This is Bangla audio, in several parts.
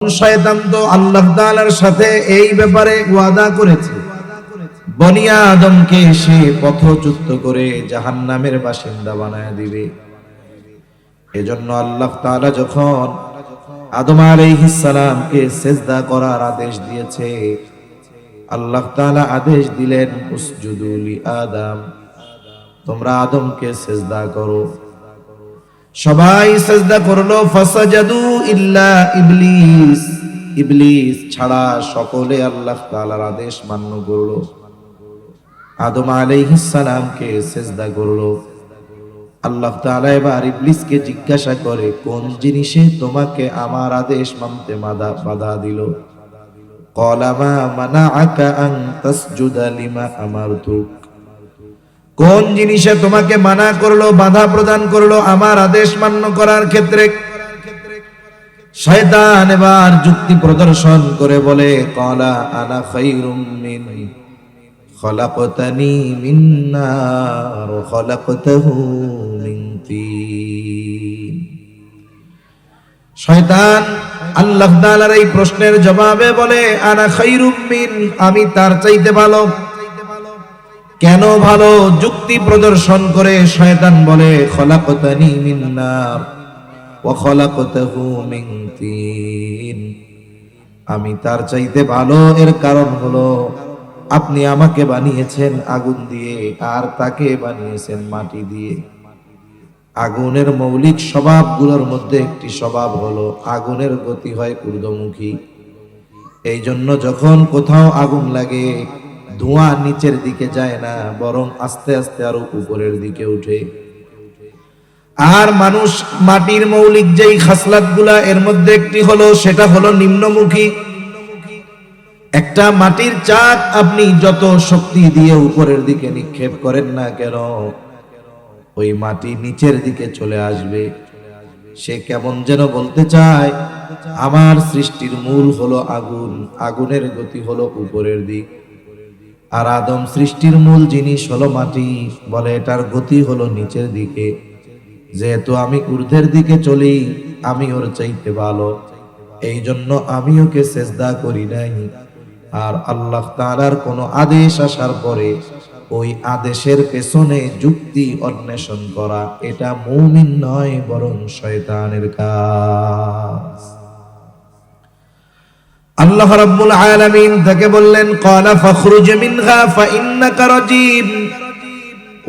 শয়তান তো আল্লাহ তাআলার সাথে এই ব্যাপারে ওয়াদা করেছে, বনি আদমকে সে পথচ্যুত করে জাহান্নামের বাসিন্দা বানায় দিবে। এজন্য আল্লাহ তাআলা যখন আদম আলাইহিস সালামকে সিজদা করার আদেশ দিয়েছে, আল্লাহ তাআলা আদেশ দিলেন উসজুদু লি আদম, তোমরা আদমকে সিজদা করো। সবাই সিজদা করলো, ফাসাজাদু ইল্লা ইবলিস, ইবলিস ছাড়া সকলে আল্লাহ তাআলার আদেশ মান্য করলো, আদম আলাইহিস সালামকে সিজদা করলো। আল্লাহ তাআলা এবার ইবলিসকে জিজ্ঞাসা করে, কোন জিনিসে তোমাকে আমার আদেশ মানতে বাধা দিল? ক্বালা মা মানাআকা আন তাসজুদা লিমা আমারতুক, কোন জিনিসে তোমাকে মানা করলো, বাধা প্রদান করলো আমার আদেশ মান্য করার ক্ষেত্রে? শয়তান এবার যুক্তি প্রদর্শন করে বলে, ক্বালা আনা খায়রুম মিন খলাকতানি মিন নার ওয়া খলাকতাহু মিন তিন। শয়তান আল্লাহ তাআলার এই প্রশ্নের জবাবে বলে, আনা খায়রুম মিন, আমি তার চাইতে ভালো। কেন ভালো? যুক্তি প্রদর্শন করে শয়তান বলে, খলাকতানি মিন নার ওয়া খলাকতাহু মিন তিন, আমি তার চাইতে ভালো এর কারণ হলো আপনি আমাকে বানিয়েছেন আগুন দিয়ে আর তাকে বানিয়েছেন মাটি দিয়ে। আগুনের মৌলিক স্বভাবগুলোর মধ্যে একটি স্বভাব হলো আগুনের গতি হয় ঊর্ধ্বমুখী। এই জন্য যখন কোথাও আগুন লাগে, ধোঁয়া নিচের দিকে যায় না, বরং আস্তে আস্তে আরো উপরের দিকে উঠে। আর মানুষ মাটির মৌলিক যেই খাসলাতগুলা, এর মধ্যে একটি হলো, সেটা হলো নিম্নমুখী। একটা মাটির চাক আপনি যত শক্তি দিয়ে উপরের দিকে নিক্ষেপ করেন না কেন, ওই মাটি নিচের দিকে চলে আসবে। সে কেমন যেন বলতে চায়, আমার সৃষ্টির মূল হলো আগুন, আগুনের গতি হলো উপরের দিক। আর আদম সৃষ্টির মূল জিনিস হলো মাটি, বলে এটার গতি হলো নিচের দিকে। যেহেতু আমি ঊর্ধ্বের দিকে চলি, আমি ওর চাইতে ভালো, এই জন্য আমি ওকে সিজদা করি নাই। আর আল্লাহ তাআলার কোনো আদেশ আসার পরে ওই আদেশের পেছনে যুক্তি অন্বেষণ করা, এটা মুমিন নয়, বরং শয়তানের কাজ। আল্লাহ রাব্বুল আলামিন তাকে বললেন, ক্বালা ফাখরুজ মিনহা ফাইন্নাকা রাজীম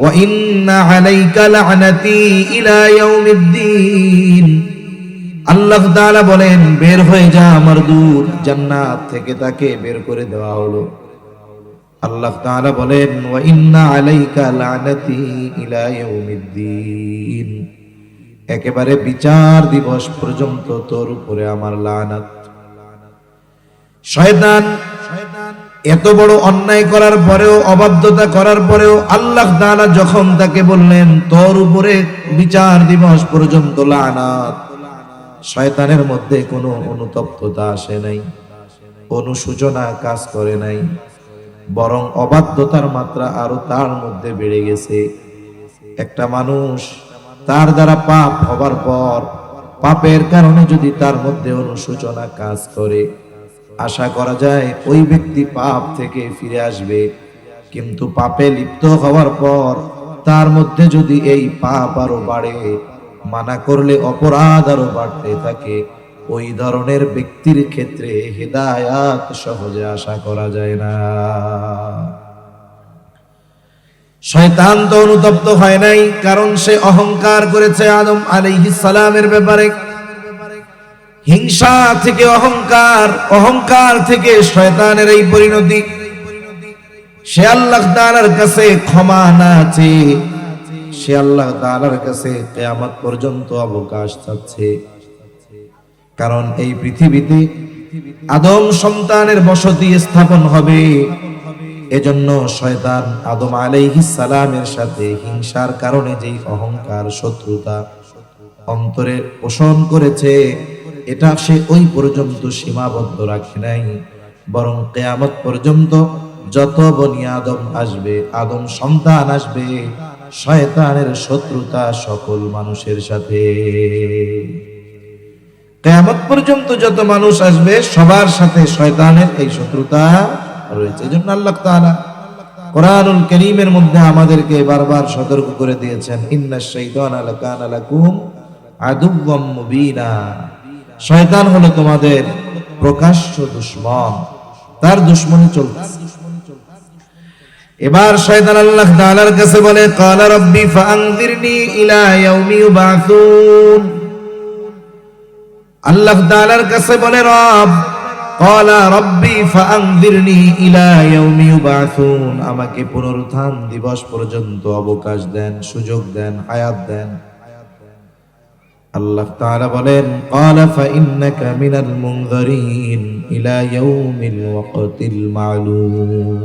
ওয়া ইন্না আলাইকা লা'নাতি ইলা ইয়াউমিদ্দিন। আল্লাহ তাআলা বলেন, বের হয়ে যা আমার দূর। জান্নাত থেকে তাকে বের করে দেওয়া হলো। আল্লাহ তাআলা বলেন, ওয়া ইন্না আলাইকা লা'নাতি ইলা ইয়াউমিদ্দিন, একেবারে বিচার দিবস পর্যন্ত তোর উপরে আমার লানাত। শয়তান এত বড় অন্যায় করার পরেও, অবাধ্যতা করার পরেও আল্লাহ তাআলা যখন তাকে বললেন তোর উপরে বিচার দিবস পর্যন্ত লানাত, শয়তানের মধ্যে কোনো অনুতপ্ততা আসে নাই, অনুশোচনা কাজ করে নাই, বরং অবাধ্যতার মাত্রা আরো তার মধ্যে বেড়ে গেছে। একটা মানুষ তার দ্বারা পাপ হবার পর, পাপের কারণে যদি তার মধ্যে অনুশোচনা কাজ করে, আশা করা যায় ওই ব্যক্তি পাপ থেকে ফিরে আসবে। কিন্তু পাপে লিপ্ত হওয়ার পর তার মধ্যে যদি এই পাপ আরো বাড়ে, মানা করলে অপরাধ আরো বাড়তে থাকে, ওই ধরনের ব্যক্তির ক্ষেত্রে হিদায়াত সহজে আশা করা যায় না। শয়তান তো অনুতপ্ত হয় নাই, কারণ সে অহংকার করেছে আদম আলাইহিস সালামের ব্যাপারে। হিংসা থেকে অহংকার, অহংকার থেকে শয়তানের এই পরিণতি। সে আল্লাহ তাআলার কাছে ক্ষমা না চেয়ে সে আল্লাহ তাআলার কাছে কিয়ামত পর্যন্ত অবকাশ চাচ্ছে। কারণ এই পৃথিবীতে আদম সন্তানের বসতি স্থাপন হবে। এজন্য শয়তান আদম আলাইহিস সালামের সাথে হিংসার কারণে যেই অহংকার, শত্রুতা অন্তরে পোষণ করেছে, এটা সে ওই পর্যন্ত সীমাবদ্ধ রাখে নাই, বরং কিয়ামত পর্যন্ত যত বনি আদম আসবে, আদম সন্তান আসবে, শয়তানের শত্রুতা সকল মানুষের সাথে। কিয়ামত পর্যন্ত যত মানুষ আসবে সবার সাথে শয়তানের এই শত্রুতা রয়েছে। এজন্য আল্লাহ তাআলা কোরআনুল কারীমের মধ্যে আমাদেরকে বারবার সতর্ক করে দিয়েছেন, ইন্নাশ শাইতানা লাকানা লাকুম আদুওয়াম মুবিনা। শয়তান হলো তোমাদের প্রকাশ্য দুশমন, তার দুশমনি চলতেছে। এবার শয়তান আল্লাহ তাআলার কাছে বলে, ক্বালা রাব্বি ফাআনযিরনি ইলা ইয়াউমি ইউবাসুন। আল্লাহ তাআলার কাছে বলে, রব ক্বালা রাব্বি ফাআনযিরনি ইলা ইয়াউমি ইউবাসুন, আমাকে পুনরুত্থান দিবস পর্যন্ত অবকাশ দেন, সুযোগ দেন, হায়াত দেন। আল্লাহ তাআলা বলেন, ক্বালা ফাইন্নাকা মিনাল মুনযিরিন ইলা ইয়াউমিল ওয়াক্তিল মা'লুম।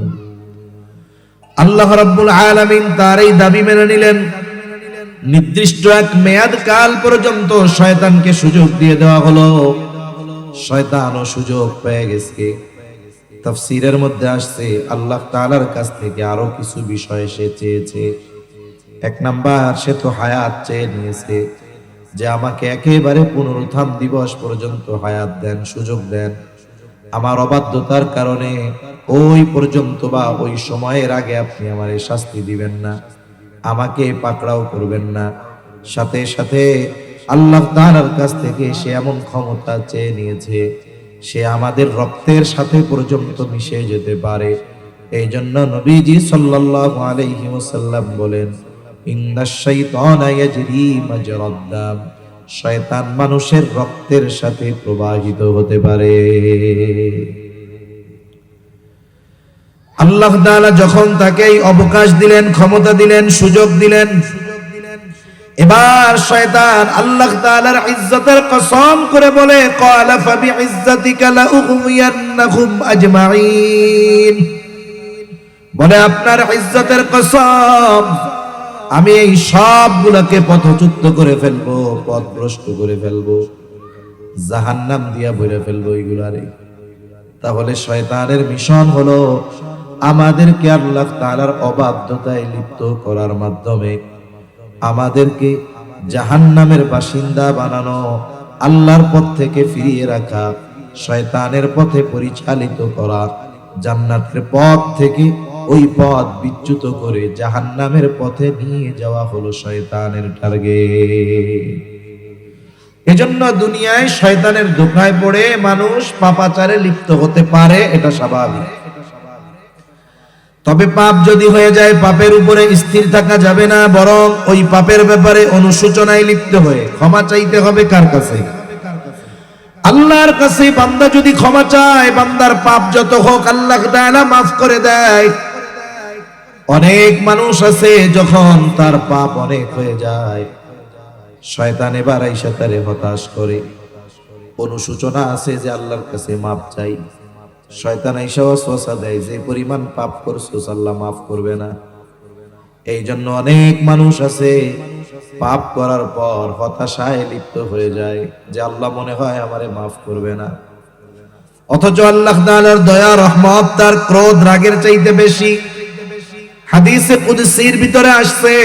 আল্লাহ রাব্বুল আলামিন তার এই দাবি মেনে নিলেন। নির্দিষ্ট এক মেয়াদ কাল পর্যন্ত শয়তানকে সুযোগ দিয়ে দেওয়া হলো। শয়তানও সুযোগ পেয়ে গেছে। তাফসীরের মধ্যে আসছে, আল্লাহ তাআলার কাছ থেকে আরো কিছু বিষয় সে চেয়েছে। এক নাম্বার, সে তো হায়াত চেয়ে নিয়েছে, যে আমাকে একেবারে পুনরুত্থান দিবস পর্যন্ত হায়াত দেন, সুযোগ দেন। আমার অবাধ্যতার কারণে ওই পর্যন্ত বা ওই সময়ের আগে আপনি আমারে শাস্তি দিবেন না, আমাকে পাকড়াও করবেন না। সাথে সাথে আল্লাহ তাআলার কাছ থেকে সে এমন ক্ষমতা চেয়ে নিয়েছে, সে আমাদের রক্তের সাথে পর্যন্ত মিশে যেতে পারে। এই জন্য নবীজি সাল্লাল্লাহু আলাইহি ওয়াসাল্লাম বলেন, ইন্নাশ শাইতানা ইয়াজরি মাজরাদ দাম, শয়তান মানুষের রক্তের সাথে প্রবাহিত হতে পারে। আল্লাহ তাআলা যখন তাকে এই অবকাশ দিলেন, ক্ষমতা দিলেন, সুযোগ দিলেন, এবার শয়তান আল্লাহ তাআলার ইজ্জতের কসম করে বলে, ক্বালা ফাবিইজ্জাতিকা লাউগওয়িয়ান্নাহুম আজমাইন, বলে আপনার ইজ্জতের কসম, আমি এই সবগুলোকে পথচ্যুত করে ফেলবো, পথভ্রষ্ট করে ফেলবো, জাহান্নাম দিয়া ভরে ফেলবো এইগুলারে। তাহলে শয়তানের মিশন হলো আমাদেরকে আল্লাহ তাআলার অবাধ্যতায় লিপ্ত করার মাধ্যমে আমাদেরকে জাহান্নামের বাসিন্দা বানানো, আল্লাহর পথ থেকে ফিরিয়ে রাখা, শয়তানের পথে পরিচালিত করা, জান্নাতের পথ থেকে ওই পথ বিচ্যুত করে জাহান্নামের পথে নিয়ে যাওয়া হলো শয়তানের টার্গেট। এজন্য দুনিয়ায় শয়তানের ধোঁকায় পড়ে মানুষ পাপাচারে লিপ্ত হতে পারে, এটা স্বাভাবিক। তবে পাপ যদি হয়ে যায়, পাপের উপরে স্থির থাকা যাবে না, বরং ওই পাপের ব্যাপারে অনুশোচনায় লিপ্ত হয়ে ক্ষমা চাইতে হবে। কার কাছে? আল্লাহর কাছে। বান্দা যদি ক্ষমা চায়, বান্দার পাপ যত হোক আল্লাহ তাআলা মাফ করে দেয়। অনেক মানুষ আছে, যখন তার পাপ অনেক হয়ে যায়, শয়তান এবার আইসা তারে হতাশ করে। অনুশোচনা আছে যে আল্লাহর কাছে মাপ চাই, শয়তান আইসা ওয়াসওয়াসা দেয় যে পরিমাণ পাপ করছস আল্লাহ মাফ করবে না। এই জন্য অনেক মানুষ আছে পাপ করার পর হতাশায় লিপ্ত হয়ে যায় যে আল্লাহ মনে হয় আমারে মাফ করবে না। অথচ আল্লাহ তাআলার দয়া, রহমত তার ক্রোধ, রাগের চাইতে বেশি। হাদিসে কুদসির ভিতরে আসছে,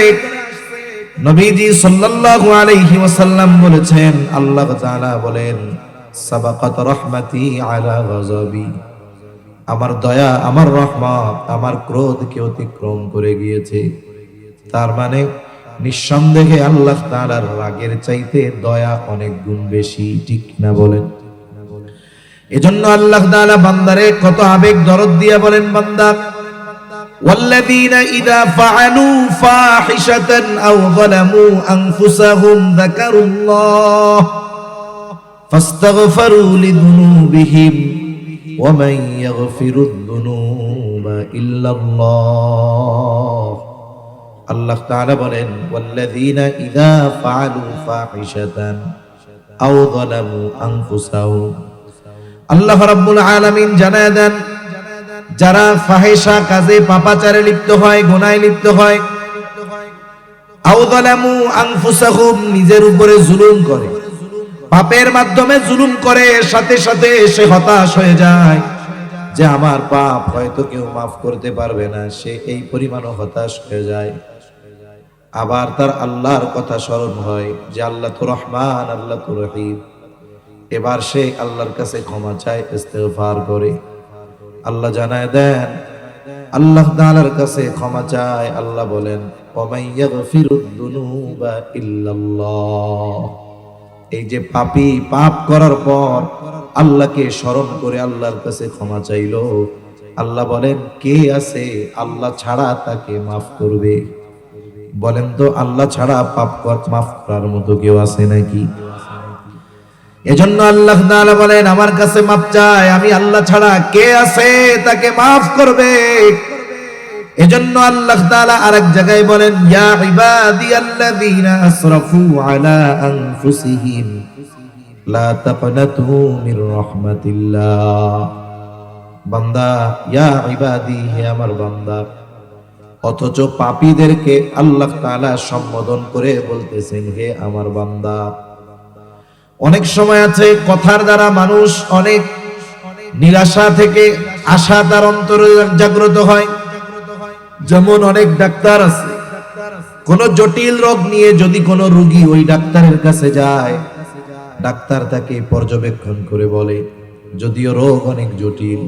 নবীজি সাল্লাল্লাহু আলাইহি ওয়াসাল্লাম বলেছেন, আল্লাহ তাআলা বলেন, সাবাকাত রাহমাতি আলা গাযাবি, আমার দয়া, আমার রহমত আমার ক্রোধকে অতিক্রম করে গিয়েছে। তার মানে নিঃসন্দেহে আল্লাহ তাআলার রাগের চাইতে দয়া অনেক গুণ বেশি, ঠিক না বলেন? এজন্য আল্লাহ তাআলা বান্দারে কত আবেগ দরদ দিয়া বলেন, বান্দা والذين إذا فعلوا فاحشة أو ظلموا أنفسهم ذكروا الله فاستغفروا لذنوبهم ومن يغفر الذنوب إلا الله। আল্লাহ তাআলা বলেন, والذين إذا فعلوا فاحشة أو ظلموا أنفسهم। আল্লাহ রাব্বুল আলামিন জানায় দেন, যারা ফাহিশা কাজে, পাপাচারে লিপ্ত হয়, গুনাহে লিপ্ত হয়, আও যালামু আনফুসাহুম, নিজের উপরে জুলুম করে, পাপের মাধ্যমে জুলুম করে, সাথে সাথে সে হতাশ হয়ে যায় যে আমার পাপ হয়তো কেউ মাফ করতে পারবে না, সে এই পরিমাণ হতাশ হয়ে যায়। আবার তার আল্লাহর কথা স্মরণ হয় যে আল্লাহ তো রহমান, আল্লাহ তো রহিম, এবার সে আল্লাহর কাছে ক্ষমা চায়, ইস্তেগফার করে। আল্লাহ জানায় দেন, আল্লাহ তাআলার কাছে ক্ষমা চায়, আল্লাহ বলেন ওয়ামাই ইয়াগফিরুদ দুনুবা ইল্লাল্লাহ। এই যে পাপী পাপ করার পর আল্লাহকে স্মরণ করে আল্লাহর কাছে ক্ষমা চাইলো, আল্লাহ বলেন কে আছে আল্লাহ ছাড়া তাকে মাফ করবে? বলেন তো আল্লাহ ছাড়া পাপ মাফ করার মতো কেউ আছে নাকি? এজন্য আল্লাহ তাআলা বলেন আমার কাছে মাফ চায়, আমি আল্লাহ ছাড়া কে আছে তাকে মাফ করবে? এজন্য আল্লাহ তাআলা আরেক জায়গায় বলেন ইয়া ইবাদিয়াল্লাযীনা আসরাফু আলা আনফুসিহিম লা তাকনাতু মির রাহমাতিল্লাহ। বান্দা, ইয়া ইবাদি, হে আমার বান্দা। অথচ পাপীদেরকে আল্লাহ তাআলা সম্বোধন করে বলতেছেন হে আমার বান্দা। অনেক সময় আছে কথার দ্বারা মানুষ অনেক নিরাশা থেকে আশা তার অন্তরে জাগ্রত হয়। যেমন অনেক ডাক্তার আছে, কোন জটিল রোগ নিয়ে যদি কোনো রোগী ওই ডাক্তারের কাছে যায়, ডাক্তার তাকে পর্যবেক্ষণ করে বলে, যদিও রোগ অনেক জটিল,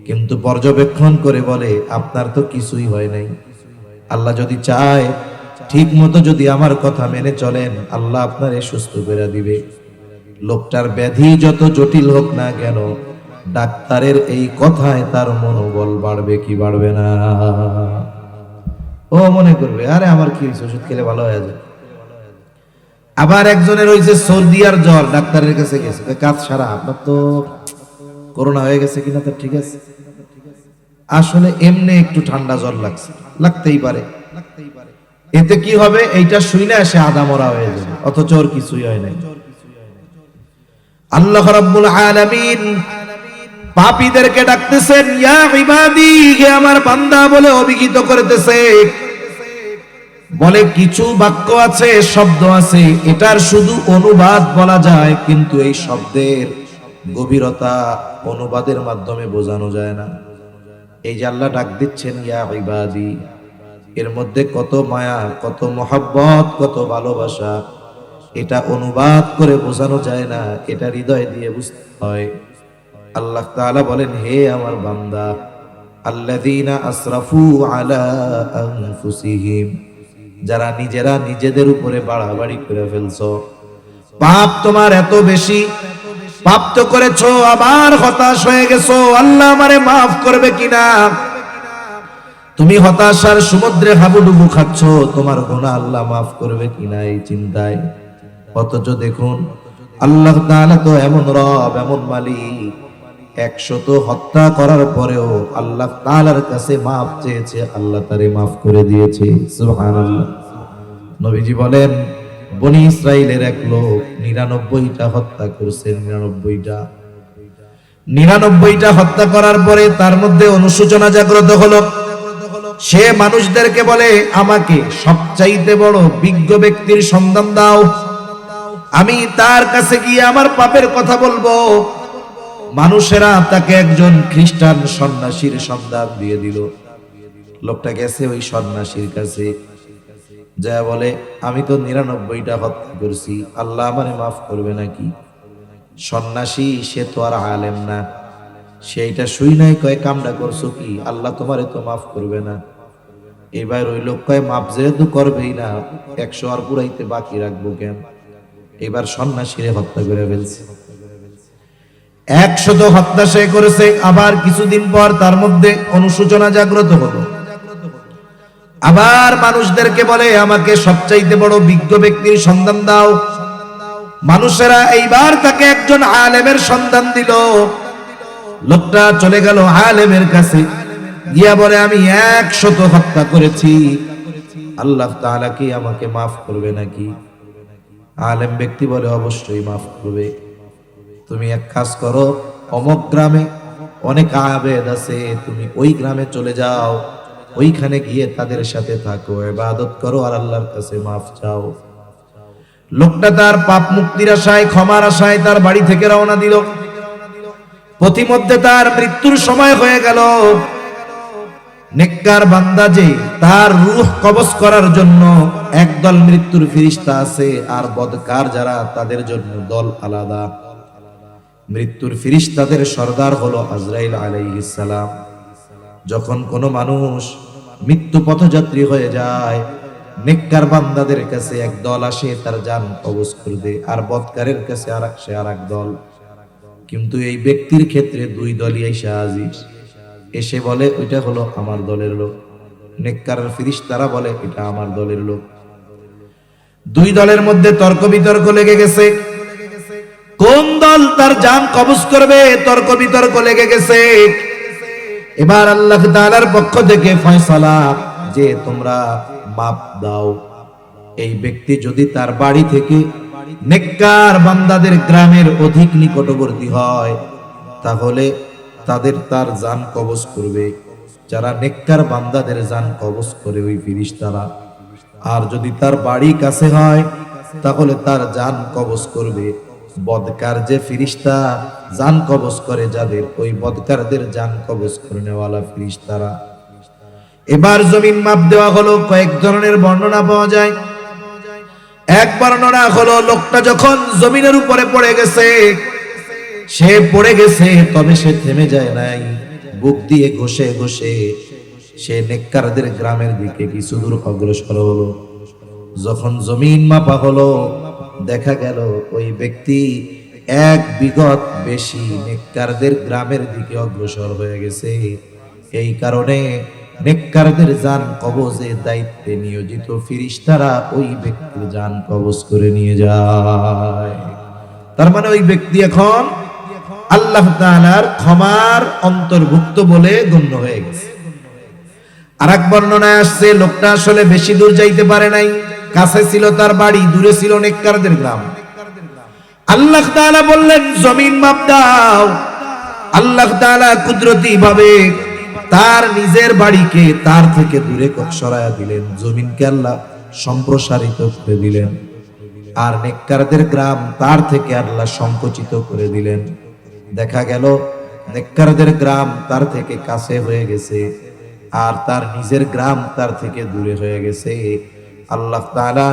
কিন্তু পর্যবেক্ষণ করে বলে আপনার তো কিছুই হয় নাই। আল্লাহ যদি চায়, ঠিক মতো যদি আমার কথা মেনে চলেন, আল্লাহ আপনারে সুস্থ করে দিবে। লোকটার ব্যাধি যত জটিল হোক না কেন, ডাক্তারের এই কথায় তার মনোবল বাড়বে কি বাড়বে না? ও মনে করবে আরে আমার কি হয়েছে, ওষুধ খেলে ভালো হয়ে যায়। আবার একজনের হয়েছে সর্দি আর জ্বর, ডাক্তারের কাছে গেছে, কাজ সারা আপনার তো করোনা হয়ে গেছে কিনা তো ঠিক আছে, আসলে এমনি একটু ঠান্ডা জ্বর লাগছে, লাগতেই পারে, এতে কি হবে? এইটা শুই না সে আদা মরা হয়ে যাবে, অথচ ওর কিছুই হয় নাই। আল্লাহ রাব্বুল আলামিন পাপীদেরকে ডাকতেছেন ইয়া ইবাদি, হে আমার বান্দা বলে অভিহিত করতেছে। বলে কিছু বাক্য আছে, শব্দ আছে, এটার শুধু অনুবাদ বলা যায়, কিন্তু এই শব্দের গভীরতা অনুবাদের মাধ্যমে বোঝানো যায় না। এই যে আল্লাহ ডাক দিচ্ছেন ইয়া ইবাদি, এর মধ্যে কত মায়া, কত মহব্বত, কত ভালোবাসা, এটা অনুবাদ করে বোঝানো যায় না, এটা হৃদয় দিয়ে বুঝতে হয়। আল্লাহ তাআলা বলেন হে আমার বান্দা, আল্লাযীনা আসরাফু আলা আনফুসিহিম, যারা নিজেরা নিজেদের উপরে বাড়াবাড়ি করে ফেলছো, পাপ তোমার এত বেশি, পাপ তো করেছো, আবার হতাশ হয়ে গেছো আল্লাহ আমারে মাফ করবে কিনা। তুমি হতাশার সমুদ্রে হাবুডুবু খাচ্ছ, তোমার গুনাহ আল্লাহ মাফ করবে কিনা এই চিন্তায়। অথচ দেখুন আল্লাহ তাআলা তো এমন রব, এমন মালিক, 100 হত্যা করার পরেও আল্লাহ তাআলার কাছে মাফ চেয়েছে, আল্লাহ তারে মাফ করে দিয়েছে। সুবহানাল্লাহ। নবীজি বলেন বনি ইসরাইলের এক লোক 99টা হত্যা করছে, 99টা হত্যা করার পরে তার মধ্যে অনুশোচনা জাগ্রত হলো। সে মানুষদেরকে বলে আমাকে সবচাইতে বড় বিজ্ঞ ব্যক্তির সন্ধান দাও, আমি তার কাছে গিয়ে আমার পাপের কথা বলবো। মানুষেরা তাকে একজন খ্রিস্টান সন্ন্যাসীর সন্ধান দিয়ে দিল। লোকটা গেছে ওই সন্ন্যাসীর কাছে, যা বলে আমি তো 99টা হত্যা করছি, আল্লাহ আমারে মাফ করবে নাকি? সন্ন্যাসী সে তো আর আলেম না, সেইটা শুই নাই, কয় কামটা করছো কি, আল্লাহ তোমারে তো মাফ করবে না। এবার ওই লোক কয় মাফ যেহেতু করবেই না, 100 আর পুরাইতে বাকি রাখবো কেন? এবার সন্ন্যাসীরে হত্যা করে ফেলছে। 100 হত্যা সে করেছে। আবার কিছুদিন পর তার মধ্যে অনুশোচনা জাগ্রত হলো, আবার মানুষদেরকে বলে আমাকে সবচাইতে বড় বিজ্ঞ ব্যক্তির সন্ধান দাও। মানুষেরা এইবার তাকে একজন আলেমের সন্ধান দিল। লোকটা চলে গেল আলেমের কাছে, গিয়া বলে আমি 100 হত্যা করেছি, আল্লাহ তাআলা কি আমাকে মাফ করবে নাকি? আলেম ব্যক্তি বলে অবশ্যই মাফ করবে। তুমি এক কাজ করো, অমুক গ্রামে অনেক আবেদ আছে, তুমি ওই গ্রামে চলে যাও, ওইখানে গিয়ে তাদের সাথে থাকো, ইবাদত করো আর আল্লাহর কাছে মাফ চাও। লোকটা তার পাপ মুক্তির আশায়, ক্ষমার আশায় তার বাড়ি থেকে রওনা দিল। পথিমধ্যে তার মৃত্যুর সময় হয়ে গেল। নেককার বান্দা যে তার রূহ কবজ করার জন্য একদল মৃত্যুর ফেরেশতা আছে, আর বদকার যারা তাদের জন্য দল আলাদা। মৃত্যুর ফেরেশতাদের সর্দার হলো আজরাইল আলাইহিস সালাম। যখন কোনো মানুষ মৃত্যু পথযাত্রী হয়ে যায়, নেককার বান্দাদের কাছে এক দল আসে তার জান কবজ করবে, আর বদকারের কাছে আরেক দল। কিন্তু এই ব্যক্তির ক্ষেত্রে দুই দলই এসে হাজির, এসে বলে ওইটা হলো আমার দলের লোক, নেককার ফেরেশতারা বলে এটা আমার দলের লোক। দুই দলের মধ্যে তর্ক বিতর্ক লেগে গেছে, কোন দল তার জান কবজ করবে, তর্ক বিতর্ক লেগে গেছে। এবার আল্লাহ তাআলার পক্ষ থেকে ফয়সালা যে তোমরা মাপ দাও, এই ব্যক্তি যদি তার বাড়ি থেকে নেককার বান্দাদের গ্রামের অধিক নিকটবর্তী হয় তাহলে তার জান কবজ করবে, যারা নেককার বান্দাদের জান কবজ করে ওই ফেরেশতারা। আর যদি তার বাড়ি কাছে হয় তাহলে তার জান কবজ করবে বদকার যে ফেরেশতা জান কবজ করে যাদের, ওই বদকারদের জান কবজ করে নেওয়ালা ফেরেশতারা। এবার জমিন মাপ দেওয়া হলো, কয়েক ধরনের বর্ণনা পাওয়া যায়। এক বর্ণনা হলো লোকটা যখন জমিনের উপরে পড়ে গেছে, সে পড়ে গেছে তবে সে থেমে যায় নাই, বুক দিয়ে ঘষে ঘষে সে নেককারদের গ্রামের দিকে কিছু দূর অগ্রসর হলো। যখন জমিন মাপা হলো দেখা গেল ওই ব্যক্তি এক বিঘত বেশি নেককারদের গ্রামের দিকে অগ্রসর হয়ে গেছে। এই কারণে নেককারদের জান কবজে দায়িত্বে নিয়োজিত ফেরেশতারা ওই ব্যক্তির জান কবজ করে নিয়ে যায়। তার মানে ওই ব্যক্তি এখন আল্লাহ তাআলার ক্ষমার অন্তর্ভুক্ত বলে গণ্য হয়ে গেছে। আরেক বর্ণনায় আসছে লোকটা আসলে বেশি দূর যাইতে পারে নাই, কাছে ছিল তার বাড়ি, দূরে ছিল নেককারদের গ্রাম। আল্লাহ তাআলা বললেন জমিন মাপ দাও। আল্লাহ তাআলা কুদরতি ভাবে তার নিজের বাড়িকে তার থেকে দূরে সরায়া দিলেন, জমিনকে আল্লাহ সম্প্রসারিত করে দিলেন, আর নেককারদের গ্রাম তার থেকে আল্লাহ সংকুচিত করে দিলেন। দেখা গেল নেককারদের গ্রাম তার থেকে কাছে হয়ে গেছে, আর তার নিজের গ্রাম তার থেকে দূরে হয়ে গেছে। আল্লাহ তাআলা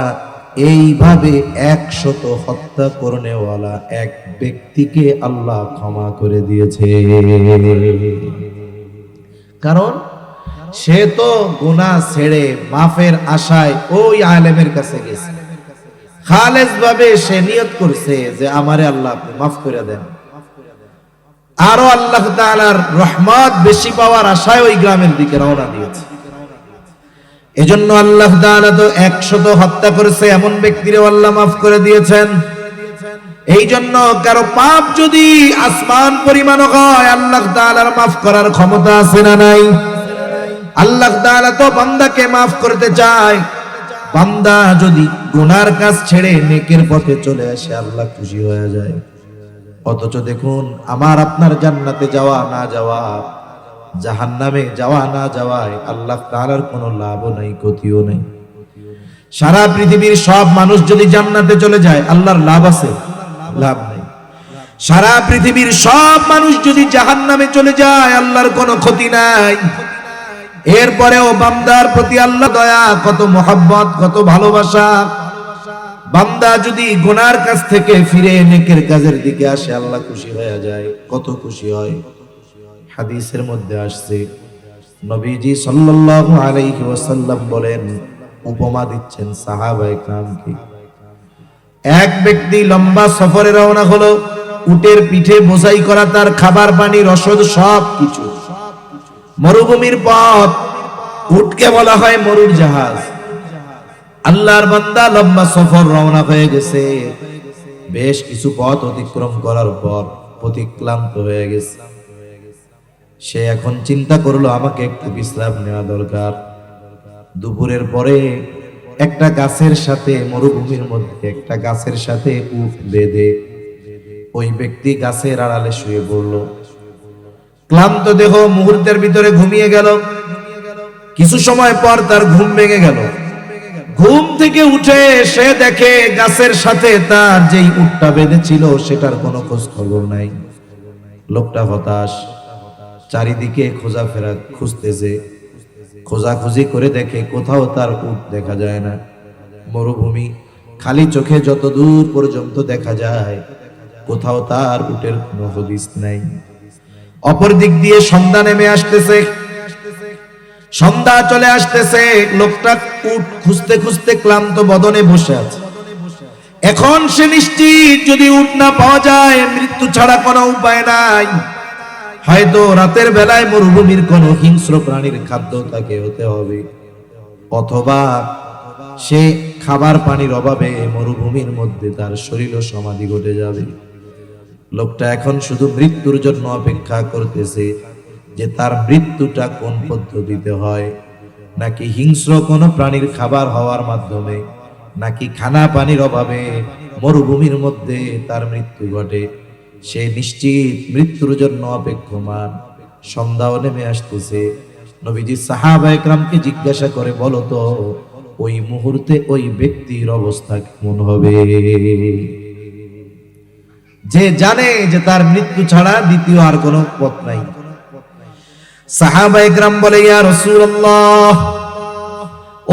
এইভাবে 100 হত্যা করনেওয়ালা এক ব্যক্তিকে আল্লাহ ক্ষমা করে দিয়েছে। কারণ সে তো গুনাহ ছেড়ে মাফের আশায় ওই আলেমের কাছে গেছে, খালেস ভাবে সে নিয়ত করছে যে আমারে আল্লাহ আপনি মাফ করে দেন, আরো আল্লাহ তাআলার রহমত বেশি পাওয়ার আশায় ওই গ্রামের দিকে রওনা দিয়েছে। এজন্য আল্লাহ তাআলা তো 100 হত্যা করেছে এমন ব্যক্তিরও আল্লাহ মাফ করে দিয়েছেন। এই জন্য কারো পাপ যদি আসমান পরিমাণ হয় আল্লাহ তাআলার মাফ করার ক্ষমতা আছে না নাই? আল্লাহ তাআলা তো বান্দাকে মাফ করতে চায়। বান্দা যদি গুনার কাজ ছেড়ে নেকের পথে চলে আসে আল্লাহ খুশি হয়ে যায়। অথচ দেখুন আমার আপনার জান্নাতে যাওয়া না যাওয়া, জাহান্নামে যাওয়া না যাওয়ায় আল্লাহ তাআলার কোনো লাভও নাই, ক্ষতিও নাই। সারা পৃথিবীর সব মানুষ যদি জান্নাতে চলে যায় আল্লাহর লাভ আছে? লাভ নাই। সারা পৃথিবীর সব মানুষ যদি জাহান্নামে চলে যায় আল্লাহর কোনো ক্ষতি নাই। এরপরেও বান্দার প্রতি আল্লাহ দয়া, কত মহব্বত, কত ভালোবাসা। বান্দা যদি গুনার কাছ থেকে ফিরে নেকের কাজের দিকে আসে আল্লাহ খুশি হয়ে যায়। কত খুশি হয়। হাদিসের মধ্যে আসছে নবীজি সাল্লাল্লাহু আলাইহি ওয়াসাল্লাম বলেন, উপমা দিচ্ছেন সাহাবায়ে কেরামকে। এক ব্যক্তি লম্বা সফরে রওনা হলো, উটের পিঠে বোঝাই করা তার খাবার পানি রসদ সব কিছু, মরুভূমির পথ, উটকে বলা হয় মরুর জাহাজ। আল্লাহর বান্দা লম্বা সফর রওনা হয়ে গেছে, বেশ কিছু পথ অতিক্রম করার পর প্রতিক্লান্ত হয়ে গেছে। সে এখন চিন্তা করলো আমাকে একটু বিশ্রাম নেওয়া দরকার। দুপুরের পরে একটা গাছের সাথে, মরুভূমির মধ্যে একটা গাছের সাথে উট বেঁধে ওই ব্যক্তি গাছের আড়ালে শুয়ে পড়ল। ক্লান্ত দেহ মুহূর্তের ভিতরে ঘুমিয়ে গেল। কিছু সময় পর তার ঘুম ভেঙে গেল। ঘুম থেকে উঠে সে দেখে গাছের সাথে তার যেই উটটা বেঁধেছিল সেটার কোনো খোঁজ খবর নাই। লোকটা হতাশ, চারিদিকে খোঁজাফেরা খুঁজতেছে। খোঁজাখুঁজি করে দেখে কোথাও তার উট দেখা যায় না। মরুভূমি, খালি চোখে যত দূর পর্যন্ত দেখা যায় কোথাও তার উটের কোনো হদিস নাই। অপর দিক দিয়ে সন্ধ্যা নেমে আসতেছে, সন্ধ্যা চলে আসতেছে, লোকটা উট খুঁজতে খুঁজতে ক্লান্ত বদনে বসে আছে। এখন সে নিশ্চিত যদি উট না পাওয়া যায় মৃত্যু ছাড়া কোনো উপায় নাই, হয়তো রাতের বেলায় মরুভূমির কোন হিংস্র প্রাণীর খাদ্য তাকে হতে হবে, অথবা সে খাবার পানির অভাবে মরুভূমির মধ্যে তার শরীর সমাধি ঘটে যাবে। লোকটা এখন শুধু মৃত্যুর জন্য অপেক্ষা করতেছে যে তার মৃত্যুটা কোন পদ্ধতিতে হয়, নাকি হিংস্র কোন প্রাণীর খাবার হওয়ার মাধ্যমে, নাকি খানা পানির অভাবে মরুভূমির মধ্যে তার মৃত্যু ঘটে। সে নিশ্চিত মৃত্যুর জন্য অপেক্ষমান। সন্ধ্যাও নেমে আসতেছে। নবীজি সাহাবায়ে কেরামকে জিজ্ঞাসা করে, বলো তো ওই মুহূর্তে ওই ব্যক্তির অবস্থা কেমন হবে, যে জানে যে তার মৃত্যু ছাড়া দ্বিতীয় আর কোনো পথ নাই। সাহাবায়ে কেরাম বলে, ইয়া রাসূলুল্লাহ,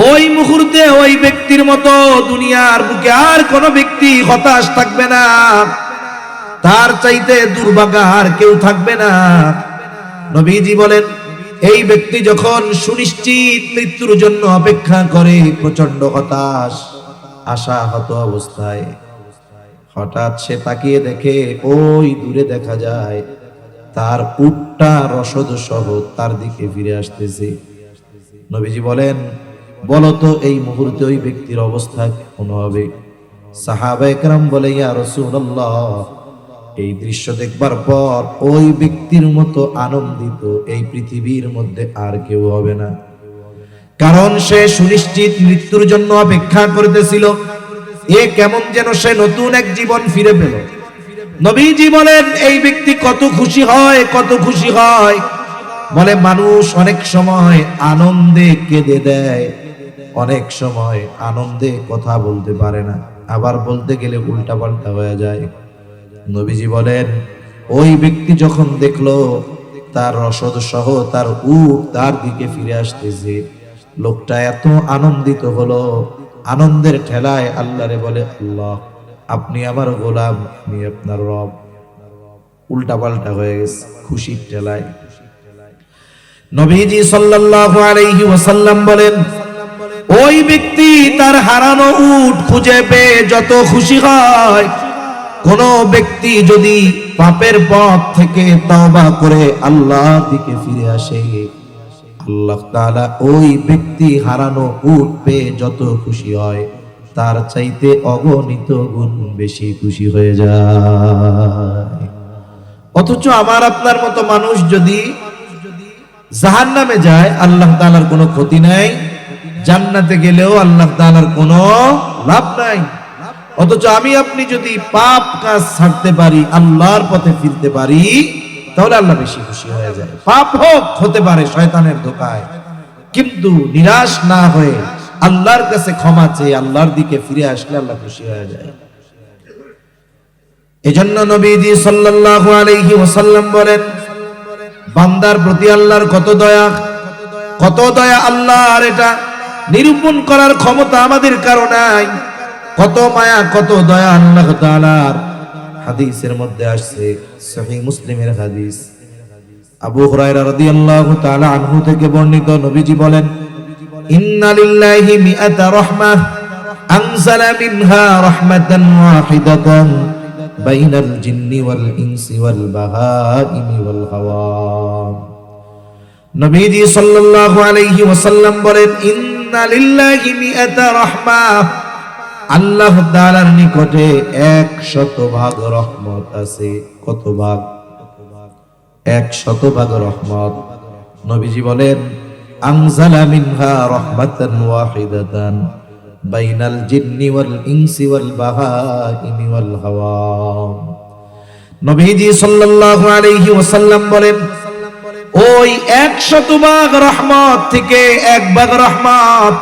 ওই মুহূর্তে ওই ব্যক্তির মতো দুনিয়ার বুকে আর কোনো ব্যক্তি হতাশ থাকবে না, তার চাইতে দুর্ভাগা আর কেউ থাকবে না। নবীজি বলেন, এই ব্যক্তি যখন সুনিশ্চিত মৃত্যুর জন্য অপেক্ষা করে, প্রচন্ড হতাশ আশাহত অবস্থায়, হঠাৎ সে তাকিয়ে দেখে ওই দূরে দেখা যায় তার উটটা রসদ সহ তার দিকে ফিরে আসতেছে। নবীজি বলেন, বলতো এই মুহূর্তে ওই ব্যক্তির অবস্থা কেমন হবে? সাহাবায়ে কেরাম বলে, ইয়া রাসূলুল্লাহ, এই দৃশ্য দেখবার পর ওই ব্যক্তির মতো আনন্দিত এই পৃথিবীর মধ্যে আর কেউ হবে না, কারণ সে সুনিশ্চিত মৃত্যুর জন্য অপেক্ষা করতেছিল। এ কেমন যেন সে নতুন এক জীবন ফিরে পেল। নবীজি বলেন, এই ব্যক্তি কত খুশি হয়, কত খুশি হয়। বলে, মানুষ অনেক সময় আনন্দে কেঁদে দেয়, অনেক সময় আনন্দে কথা বলতে পারে না, আবার বলতে গেলে উল্টা পাল্টা হয়ে যায়। নবীজি বলেন, ওই ব্যক্তি যখন দেখলো তার রসদ সহ তার উট তার দিকে ফিরে আসতেছে, লোকটা এত আনন্দিত হলো, আনন্দের ঠেলায় আল্লাহরে বলে, আল্লাহ, আপনি আমার গোলাম, আমি আপনার রব। উল্টা পাল্টা হয়ে গেছে খুশির ঠেলায়। নবীজি সাল্লাল্লাহু আলাইহি ওয়াসাল্লাম বলেন, ওই ব্যক্তি তার হারানো উট খুঁজে পেয়ে যত খুশি হয়, কোন ব্যক্তি যদি পাপের পথ থেকে তওবা করে আল্লাহর দিকে ফিরে আসে, আল্লাহ তাআলা ওই ব্যক্তি হারানো উট পেয়ে যত খুশি হয় তার চাইতে অগণিত গুণ বেশি খুশি হয়ে যায়। অথচ আমার আপনার মতো মানুষ যদি জাহান্নামে যায়, আল্লাহ তাআলার কোনো ক্ষতি নাই, জান্নাতে গেলেও আল্লাহ তাআলার কোনো লাভ নাই। অথচ আমি আপনি যদি পাপ কাজ ছাড়তে পারি, আল্লাহর পথে ফিরতে পারি, তাহলে আল্লাহ বেশি খুশি হয়ে যায়। পাপ হোক, হতে পারে শয়তানের ধোঁকায়, কিন্তু নিরাশ না হয়ে আল্লাহর কাছে ক্ষমা চেয়ে আল্লাহর দিকে ফিরে আসলে আল্লাহ খুশি হয়ে যায়। এজন্য নবীজি সাল্লাল্লাহু আলাইহি ওয়াসাল্লাম বলেন, বান্দার প্রতি আল্লাহর কত দয়া, কত দয়া আল্লাহর, এটা নিরূপণ করার ক্ষমতা আমাদের কারো নাই। কত মায়া, কত দয়া আল্লাহ তাআলার। হাদিসের মধ্যে আসছে, সহিহ মুসলিমের হাদিস, আবু হুরায়রা রাদিয়াল্লাহু তাআলা আনহু থেকে বর্ণিত, নবীজি বলেন, ইন্না লিল্লাহি মিআতা রাহমাহ আনজালা মিনহা রাহমাতান ওয়াহিদাতান বাইনাল জিন্নি ওয়াল ইনসি ওয়াল বাহাইমি ওয়াল হাওয়াম। নবীজি সাল্লাল্লাহু আলাইহি ওয়াসাল্লাম বলেন, ইন্না লিল্লাহি মিআতা রাহমাহ, আল্লাহ তাআলার নিকটে 100 ভাগ রহমত আছে। কত ভাগ? 100 ভাগ রহমত। নবীজি বলেন, আনজালা মিনহা রাহমাতান ওয়াহিদাতান বাইনাল জিন্নি ওয়াল ইনসি ওয়াল বাহাইমি ওয়াল হাওয়াম। নবীজি সাল্লাল্লাহু আলাইহি ওয়াসাল্লাম বলেন, ওই 100 ভাগ রহমত থেকে 1 ভাগ রহমত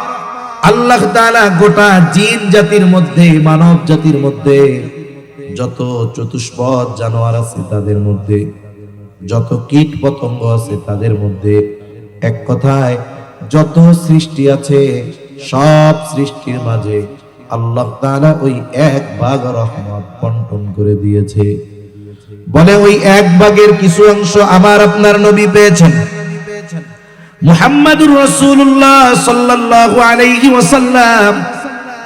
আল্লাহ তাআলা গোটা জিন জাতির মধ্যে, মানব জাতির মধ্যে যত চতুষ্পদ জানোয়ার আছে তাদের মধ্যে, যত কীট পতঙ্গ আছে তাদের মধ্যে, এক কথায় যত সৃষ্টি আছে সব সৃষ্টির মাঝে আল্লাহ তাআলা ওই এক ভাগ রহমত বন্টন করে দিয়েছে। বলে ওই এক ভাগের কিছু অংশ আমার আপনার নবী পেয়েছেন, মুহাম্মাদুর রাসূলুল্লাহ সাল্লাল্লাহু আলাইহি ওয়াসাল্লাম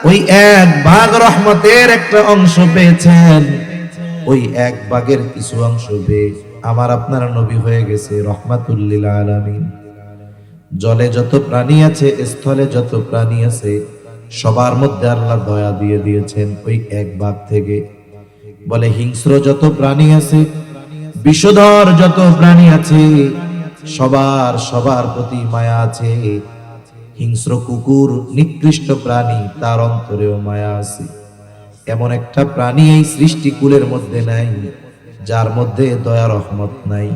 ওই এক ভাগ রহমতের একটা অংশ পেয়েছেন। ওই এক ভাগের কিছু অংশ পেয়ে আমার আপনার নবী হয়ে গেছে রাহমাতুল লিল আলামিন। জলে যত প্রাণী আছে, স্থলে যত প্রাণী আছে, সবার মধ্যে আল্লাহ দয়া দিয়ে দিয়েছেন ওই এক ভাগ থেকে। বলে হিংস্র যত প্রাণী আছে, বিষধর যত প্রাণী আছে, সবার প্রতি মায়া আছে। হিংস্র কুকুর নিকৃষ্ট প্রাণী, তার অন্তরেও মায়া আছে। এমন একটা প্রাণী এই সৃষ্টিকুলের মধ্যে নাই যার মধ্যে দয়া রহমত নাই।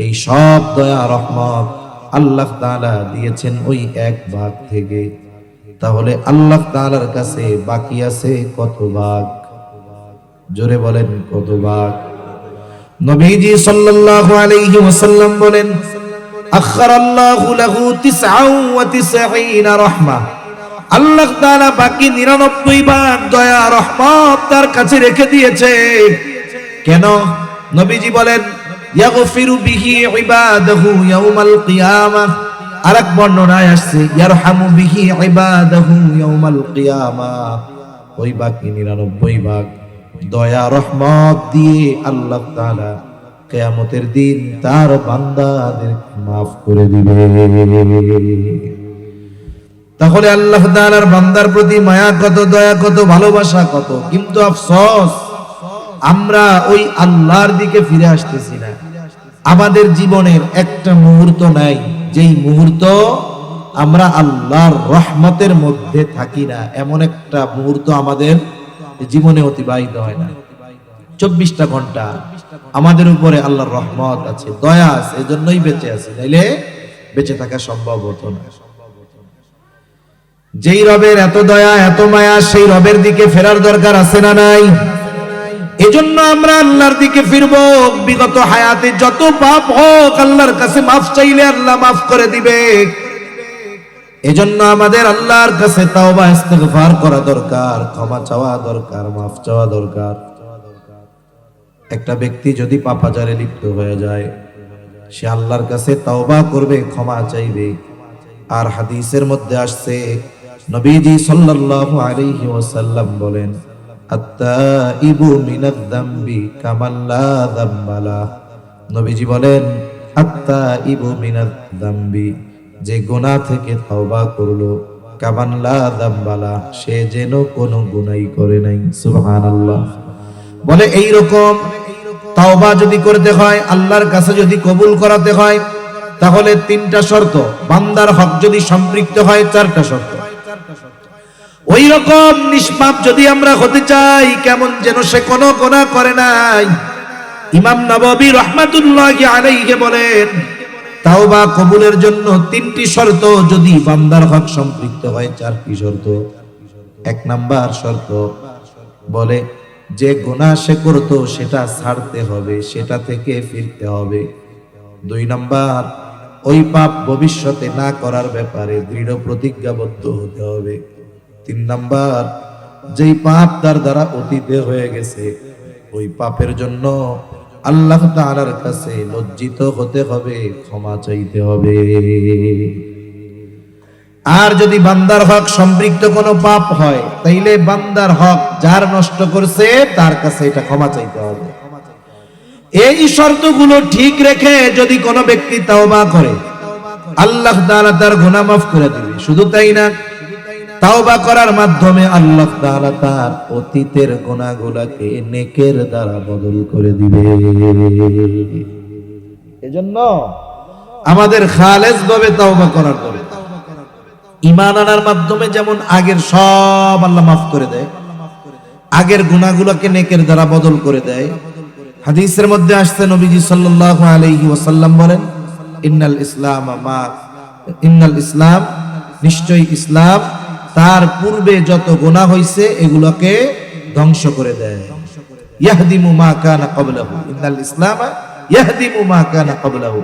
এই সব দয়া রহমত আল্লাহ তাআলা দিয়েছেন ওই এক ভাগ থেকে। তাহলে আল্লাহ তাআলার কাছে বাকি আছে কত ভাগ? জোরে বলেন কত ভাগ? নবীজি সাল্লাল্লাহু আলাইহি ওয়াসাল্লাম বলেন, আখরাল্লাহু লাহু 99 রাহমা। আল্লাহ তাআলা বাকি 99 ভাগ দয়া রহমত তার কাছে রেখে দিয়েছে। কেন? নবীজি বলেন, ইয়াগফিরু বিহি ইবাদাহু ইয়াউমাল কিয়ামাহ। আরেক বর্ণনায় আসছে, ইয়ারহামু বিহি ইবাদাহু ইয়াউমাল কিয়ামাহ। ওই বাকি 99 ভাগ দয়া রহমত দিয়ে আল্লাহ তাআলা কিয়ামতের দিন তার বান্দাদের মাফ করে দিবে। তাহলে আল্লাহ তাআলার বান্দার প্রতি মায়া কত, দয়া কত, ভালোবাসা কত। কিন্তু আফসোস, আমরা ওই আল্লাহর দিকে ফিরে আসতেছি না। আমাদের জীবনের একটা মুহূর্ত নাই যেই মুহূর্ত আমরা আল্লাহর রহমতের মধ্যে থাকি না। এমন একটা মুহূর্ত আমাদের জীবনে অতিবাহিত হয় না। 24টা ঘন্টা আমাদের উপরে আল্লাহর রহমত আছে, দয়া আছে, এজন্যই বেঁচে আছি, নাইলে বেঁচে থাকা সম্ভব হতো না। যেই রবের এত দয়া, এত মায়া, সেই রবের দিকে ফেরার দরকার আছে না নাই? এজন্য আমরা আল্লাহর দিকে ফিরবো। বিগত হায়াতে যত পাপ হোক আল্লাহর কাছে মাফ চাইলে আল্লাহ মাফ করে দিবে। এজন্য আমাদের আল্লাহর কাছে তাওবা ইস্তিগফার করা দরকার, ক্ষমা চাওয়া দরকার, মাফ চাওয়া দরকার। একটা ব্যক্তি যদি পাপাচারে লিপ্ত হয়ে যায়, সে আল্লাহর কাছে তাওবা করবে, ক্ষমা চাইবে। আর হাদিসের মধ্যে আসছে, নবীজি সাল্লাল্লাহু আলাইহি ওয়াসাল্লাম বলেন, আত্তাইবু মিনাদ যামবি কামান লা যামবা লাহ। নবীজি বলেন, আত্তাইবু মিনাদ যামবি, যে গুনাহ থেকে তওবা করলো, কামান লা যামবা লাহ, সে যেন কোনো গুনাহই করে নাই। সুবহানাল্লাহ। বলে এই রকম তওবা যদি করতে হয়, আল্লাহর কাছে যদি কবুল করাতে হয়, তাহলে 3টা শর্ত। বান্দার হক যদি সম্পৃক্ত হয়, 4টা শর্ত। ওই রকম নিষ্পাপ যদি আমরা হতে চাই, কেমন যেন সে কোনো গুনাহ করে নাই। ইমাম নববী রাহমাতুল্লাহি আলাইহি বলেন, তাওবা কবুলের জন্য 3টি শর্ত যদি বান্দার হক সম্পৃক্ত হয়, 4টি শর্ত। 1 নাম্বার শর্ত বলে, যে গুনাহ সে করতো সেটা ছাড়তে হবে, সেটা থেকে ফিরতে হবে। 2 নাম্বার, ওই পাপ ভবিষ্যতে না করার ব্যাপারে দৃঢ় প্রতিজ্ঞাবদ্ধ হতে হবে। 3 নাম্বার, যেই পাপ তার দ্বারা অতীতে হয়ে গেছে, ওই পাপের জন্য আল্লাহ তাআলার কাছে লজ্জিত হতে হবে, ক্ষমা চাইতে হবে। আর যদি বান্দার হক সম্পৃক্ত কোনো পাপ হয়, তাইলে বান্দার হক যার নষ্ট করছে তার কাছে এটা ক্ষমা চাইতে হবে। এই শর্তগুলো ঠিক রেখে যদি কোনো ব্যক্তি তাওবা করে, আল্লাহ তাআলা তার গুনাহ মাফ করে দিবে। শুধু তাই না, তাওবা করার মাধ্যমে আল্লাহ তাআলা তার অতীতের গুনাহগুলোকে নেকের দ্বারা বদল করে দিবে। এজন্য আমাদের খালেস ভাবে তাওবা করার দরকার। ঈমান আনার মাধ্যমে যেমন আগের সব আল্লাহ মাফ করে দেয়, আগের গুনাহগুলোকে নেকের দ্বারা বদল করে দেয়। হাদিসের মধ্যে আসছে, নবীজি সাল্লাল্লাহু আলাইহি ওয়াসাল্লাম বলেন, ইন্নাল ইসলাম, নিশ্চয়ই ইসলাম তার পূর্বে যত গুনাহ হইছে এগুলোকে ধ্বংস করে দেয়। ইয়াহদিমু মা কানা ক্বাবলাহু, ইন্নাল ইসলাম ইয়াহদিমু মা কানা ক্বাবলাহু।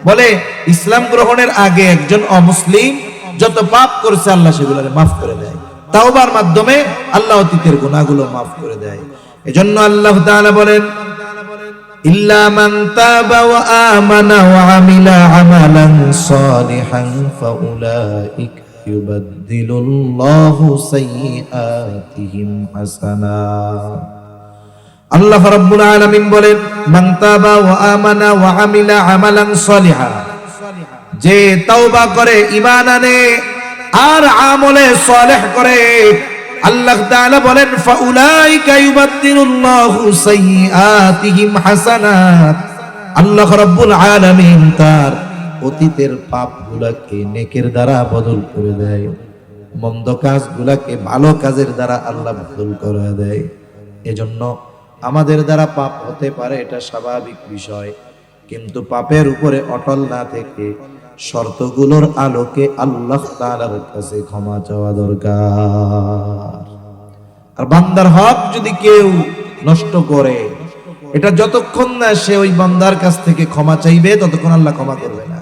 বলে ইসলাম গ্রহণের আগে একজন অমুসলিম যত পাপ করেছে আল্লাহ সেগুলোকে মাফ করে দেয়। তাওবার মাধ্যমে আল্লাহ অতীতের গুনাহগুলো মাফ করে দেয়। এজন্য আল্লাহ তাআলা বলেন, ইল্লা মান তাবা ওয়া আমানা ওয়া আমিলা আমালান সালিহান ফাউলাইকা ইউবাদদিলুল্লাহু সাইয়্যাতিহিম হাসানাত। আল্লাহ রাব্বুল আলামিন বলেন, মান তাবা ওয়া আমানা ওয়া আমিলা আমালান সালিহা, যে তাওবা করে, ঈমান আনে আর আমলে সালেহ করে, আল্লাহ তাআলা বলেন ফাউলাইকা ইউবাদদিলুল্লাহু সাইয়্যাতিহিম হাসানাত। আল্লাহ রাব্বুল আলামিন তার অতীতের পাপগুলোকে নেকের দ্বারা বদল করে দেয়, মন্দ কাজগুলোকে ভালো কাজের দ্বারা আল্লাহ বদল করে দেয়। এজন্য আমাদের দ্বারা পাপ হতে পারে, এটা স্বাভাবিক বিষয়, কিন্তু পাপের উপরে অটল না থেকে শর্তগুলোর আলোকে আল্লাহ তাআলার কাছে ক্ষমা চাওয়া দরকার। আর বান্দার হক যদি কেউ নষ্ট করে, এটা যতক্ষণ না সে ওই বান্দার কাছ থেকে ক্ষমা চাইবে ততক্ষণ আল্লাহ ক্ষমা করবে না।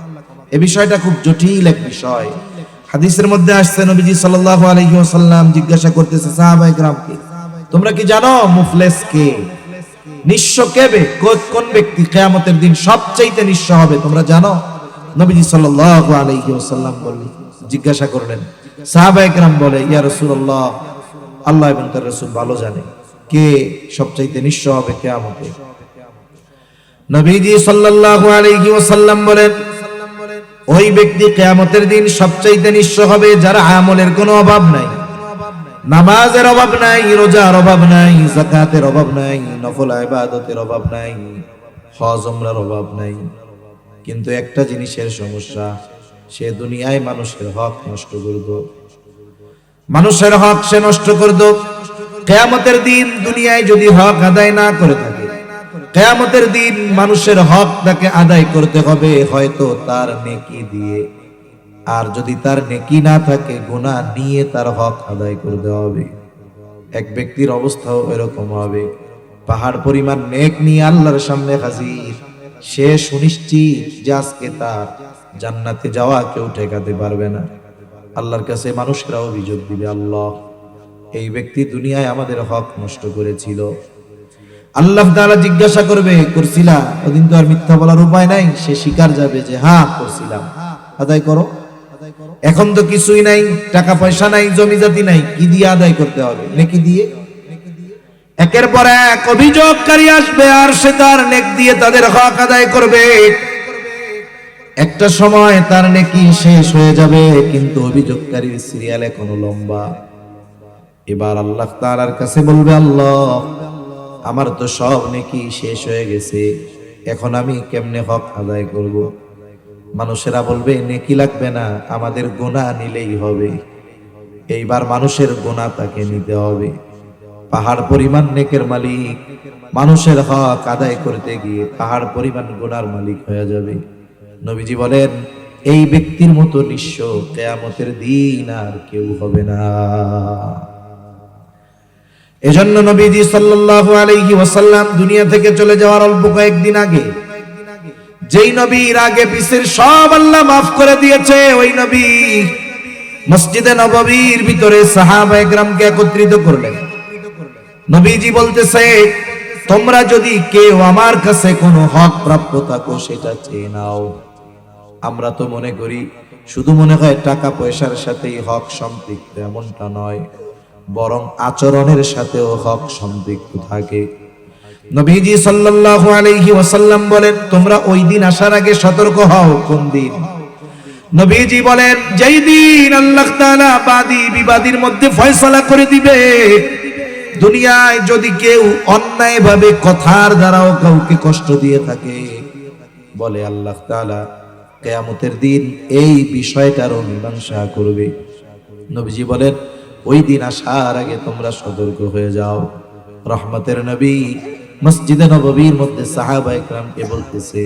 এই বিষয়টা খুব জটিল এক বিষয়। হাদিসের মধ্যে আসছে, নবীজি সাল্লাল্লাহু আলাইহি ওয়াসাল্লাম জিজ্ঞাসা করতেছে সাহাবায়ে কেরামকে, তোমরা কি জানো মুফলিস কে? নিঃস্ব কে? কোন ব্যক্তি কিয়ামতের দিন সবচেয়ে নিঃস্ব হবে তোমরা জানো? নবীজি সাল্লাল্লাহু আলাইহি ওয়াসাল্লাম জিজ্ঞাসা করলেন, সাহাবায়ে কেরাম বলে, ইয়া রাসূলুল্লাহ, আল্লাহ এবং তার রাসূল ভালো জানে কে সবচেয়ে নিঃস্ব হবে কিয়ামতে। নবীজি সাল্লাল্লাহু আলাইহি ওয়াসাল্লাম বলেন, ওই ব্যক্তি কিয়ামতের দিন সবচেয়ে নিঃস্ব হবে যার আমলের কোনো অভাব নাই, নামাজের অভাব নাই, রোজার অভাব নাই, যাকাতের অভাব নাই, নফল ইবাদতের অভাব নাই, হজ ওমরার অভাব নাই, কিন্তু একটা জিনিসের সমস্যা, সে দুনিয়ায় মানুষের হক নষ্ট করত, মানুষের হক সে নষ্ট করত। কিয়ামতের দিন দুনিয়ায় যদি হক আদায় না করে থাকে, কিয়ামতের দিন মানুষের হক তাকে আদায় করতে হবে হয়তো তার নেকি দিয়ে, আর যদি তার নেকি না থাকে গুনাহ নিয়ে তার হক আদায় করতে হবে। এক ব্যক্তির অবস্থাও এরকম হবে, পাহাড় পরিমাণ নেক নিয়ে আল্লাহর সামনে হাজির, সে সুনিশ্চিত যে আজকে তার জান্নাতে যাওয়া কেউ ঠেকাতে পারবে না। আল্লাহর কাছে মানুষরা অভিযোগ দিবে, আল্লাহ এই ব্যক্তি দুনিয়ায় আমাদের হক নষ্ট করেছিল। আল্লাহ তাআলা জিজ্ঞাসা করবে, করছিলা? ওদিন তো আর মিথ্যা বলার উপায় নাই, সে স্বীকার যাবে যে হ্যাঁ করছিলাম, আদায় করো। এখন তো কিছুই নাই, টাকা পয়সা নাই, জমি জাতি নাই, কি দিয়ে আদায় করতে হবে? নেকি দিয়ে। একের পর এক অভিযোগকারী আসবে আর সে তার নেক দিয়ে তাদের হক আদায় করবে। একটা সময় তার নেকি শেষ হয়ে যাবে, কিন্তু অভিযোগকারীর সিরিয়াল এখনো লম্বা। এবার আল্লাহ তাআলার কাছে বলবে, আল্লাহ আমার তো সব নেকি শেষ হয়ে গেছে, এখন আমি কেমনে হক আদায় করব? মানুষেরা বলবে, নেকি লাগবে না, আমাদের গুনাহ নিলেই হবে। এইবার মানুষের গুনাহ তাকে নিতে হবে। পাহাড় পরিমাণ নেকের মালিক মানুষের হক আদায় করতে গিয়ে পাহাড় পরিমাণ গুনার মালিক হয়ে যাবে। নবীজি বলেন, এই ব্যক্তির মতো নিঃস্ব কিয়ামতের দিন আর কেউ হবে না। এজন্য নবীজি সাল্লাল্লাহু আলাইহি ওয়াসাল্লাম দুনিয়া থেকে চলে যাওয়ার অল্প কয়েকদিন আগে, যেই নবীর আগে পিছের সব আল্লাহ মাফ করে দিয়েছে, ওই নবী মসজিদে নববীর ভিতরে সাহাবায়ে কেরামকে একত্রিত করলেন। নবীজি বলতেছে, তোমরা যদি কেউ আমার কাছে কোনো হক প্রাপ্য থাকো সেটা চেয়ে নাও। আমরা তো মনে করি, শুধু মনে হয় টাকা পয়সার সাথেই হক সম্পৃক্ত, এমনটা নয়, বরং আচরণের সাথেও হক সম্পৃক্ত থাকে। নবীজি সাল্লাল্লাহু আলাইহি ওয়াসাল্লাম বলেন, তোমরা ওই দিন আসার আগে সতর্ক হও। কোন দিন? নবীজি বলেন, যেই দিন আল্লাহ তাআলা বাদী বিবাদীর মধ্যে ফয়সালা করে দিবে। দুনিয়ায় যদি কেউ অন্যায়ভাবে কথার দ্বারাও কাউকে কষ্ট দিয়ে থাকে, বলে আল্লাহ তাআলা কিয়ামতের দিন এই বিষয়টারও মীমাংসা করবে। নবীজি বলেন, ওই দিন আসার আগে তোমরা সতর্ক হয়ে যাও। রহমতের নবী মসজিদে নববীর মধ্যে সাহাবায়ে কেরামকে বলতেছে,